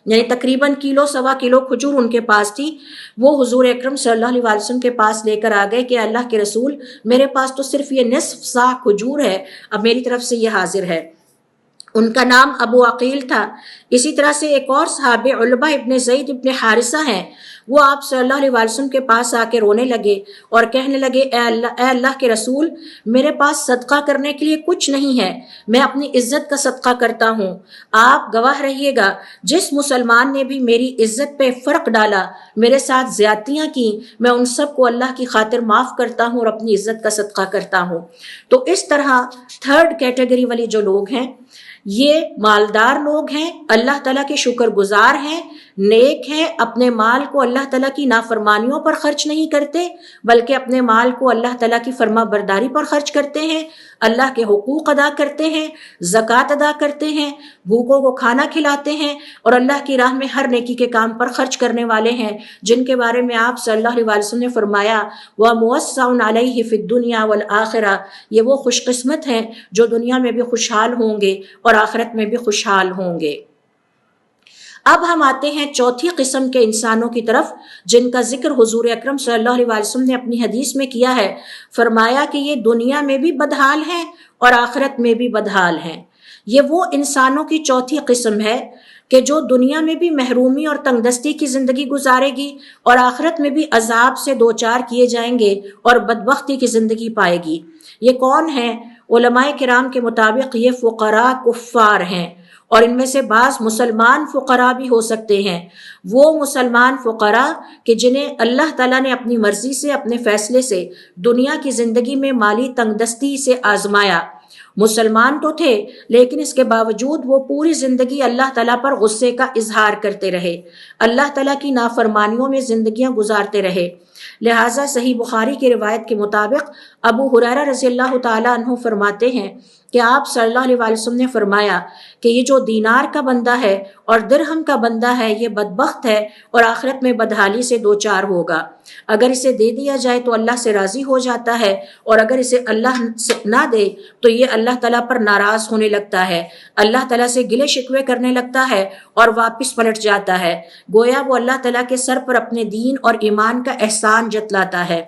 یعنی تقریباً کلو سوا کلو کھجور ان کے پاس تھی۔ وہ حضور اکرم صلی اللہ علیہ وسلم کے پاس لے کر آ گئے کہ اللہ کے رسول، میرے پاس تو صرف یہ نصف سا کھجور ہے، اب میری طرف سے یہ حاضر ہے۔ ان کا نام ابو عقیل تھا۔ اسی طرح سے ایک اور صحابی علبہ ابن زید ابن حارثہ ہیں، وہ آپ صلی اللہ علیہ وسلم کے پاس آ کے رونے لگے اور کہنے لگے اے اللہ کے رسول، میرے پاس صدقہ کرنے کے لیے کچھ نہیں ہے، میں اپنی عزت کا صدقہ کرتا ہوں، آپ گواہ رہیے گا، جس مسلمان نے بھی میری عزت پہ فرق ڈالا، میرے ساتھ زیادتیاں کی، میں ان سب کو اللہ کی خاطر معاف کرتا ہوں اور اپنی عزت کا صدقہ کرتا ہوں۔ تو اس طرح تھرڈ کیٹیگری والے جو لوگ ہیں یہ مالدار لوگ ہیں، اللہ تعالیٰ کے شکر گزار ہیں، نیک ہیں، اپنے مال کو اللہ تعالیٰ کی نافرمانیوں پر خرچ نہیں کرتے بلکہ اپنے مال کو اللہ تعالیٰ کی فرما برداری پر خرچ کرتے ہیں، اللہ کے حقوق ادا کرتے ہیں، زکوٰۃ ادا کرتے ہیں، بھوکوں کو کھانا کھلاتے ہیں اور اللہ کی راہ میں ہر نیکی کے کام پر خرچ کرنے والے ہیں، جن کے بارے میں آپ صلی اللہ علیہ وسلم نے فرمایا وَمُوَسَّعٌ عَلَيْهِ فِي الدُّنْيَا وَالْآخِرَةِ، یہ وہ خوش قسمت ہیں جو دنیا میں بھی خوشحال ہوں گے اور آخرت میں بھی خوشحال ہوں گے۔ اب ہم آتے ہیں چوتھی قسم کے انسانوں کی طرف جن کا ذکر حضور اکرم صلی اللہ علیہ وسلم نے اپنی حدیث میں کیا ہے۔ فرمایا کہ یہ دنیا میں بھی بدحال ہیں اور آخرت میں بھی بدحال ہیں۔ یہ وہ انسانوں کی چوتھی قسم ہے کہ جو دنیا میں بھی محرومی اور تنگ دستی کی زندگی گزارے گی اور آخرت میں بھی عذاب سے دوچار کیے جائیں گے اور بدبختی کی زندگی پائے گی۔ یہ کون ہیں؟ علماء کرام کے مطابق یہ فقراء کفار ہیں، اور ان میں سے بعض مسلمان فقراء بھی ہو سکتے ہیں۔ وہ مسلمان فقراء کہ جنہیں اللہ تعالیٰ نے اپنی مرضی سے، اپنے فیصلے سے دنیا کی زندگی میں مالی تنگ دستی سے آزمایا۔ مسلمان تو تھے لیکن اس کے باوجود وہ پوری زندگی اللہ تعالیٰ پر غصے کا اظہار کرتے رہے، اللہ تعالیٰ کی نافرمانیوں میں زندگیاں گزارتے رہے۔ لہٰذا صحیح بخاری کی روایت کے مطابق ابو ہریرہ رضی اللہ تعالیٰ عنہ فرماتے ہیں کہ آپ صلی اللہ علیہ وسلم نے فرمایا کہ یہ جو دینار کا بندہ ہے اور درہم کا بندہ ہے یہ بدبخت ہے اور آخرت میں بدحالی سے دوچار ہوگا۔ اگر اسے دے دیا جائے تو اللہ سے راضی ہو جاتا ہے، اور اگر اسے اللہ نہ دے تو یہ اللہ تعالیٰ پر ناراض ہونے لگتا ہے، اللہ تعالیٰ سے گلے شکوے کرنے لگتا ہے اور واپس پلٹ جاتا ہے، گویا وہ اللہ تعالیٰ کے سر پر اپنے دین اور ایمان کا احسان جتلاتا ہے۔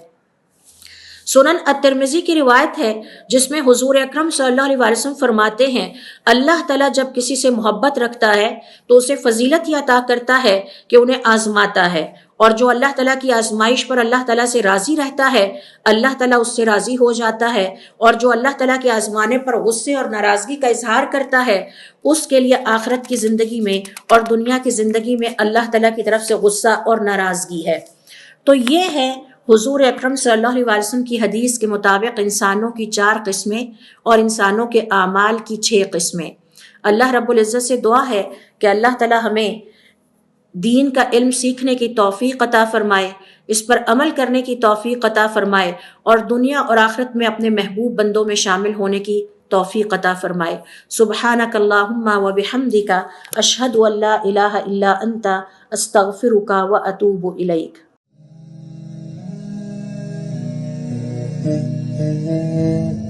سنن الترمذی کی روایت ہے جس میں حضور اکرم صلی اللہ علیہ وسلم فرماتے ہیں اللہ تعالیٰ جب کسی سے محبت رکھتا ہے تو اسے فضیلت یہ عطا کرتا ہے کہ انہیں آزماتا ہے، اور جو اللہ تعالیٰ کی آزمائش پر اللہ تعالیٰ سے راضی رہتا ہے اللہ تعالیٰ اس سے راضی ہو جاتا ہے، اور جو اللہ تعالیٰ کے آزمانے پر غصے اور ناراضگی کا اظہار کرتا ہے اس کے لیے آخرت کی زندگی میں اور دنیا کی زندگی میں اللہ تعالیٰ کی طرف سے غصہ اور ناراضگی ہے۔ تو یہ ہے حضور اکرم صلی اللہ علیہ وسلم کی حدیث کے مطابق انسانوں کی 4 قسمیں اور انسانوں کے اعمال کی 6 قسمیں۔ اللہ رب العزت سے دعا ہے کہ اللہ تعالیٰ ہمیں دین کا علم سیکھنے کی توفیق عطا فرمائے، اس پر عمل کرنے کی توفیق عطا فرمائے، اور دنیا اور آخرت میں اپنے محبوب بندوں میں شامل ہونے کی توفیق عطا فرمائے۔ سبحانک اللہم و بحمدک، اشہد ان لا الہ الا انت، استغفرک و اتوب الیک۔ Mm-hmm.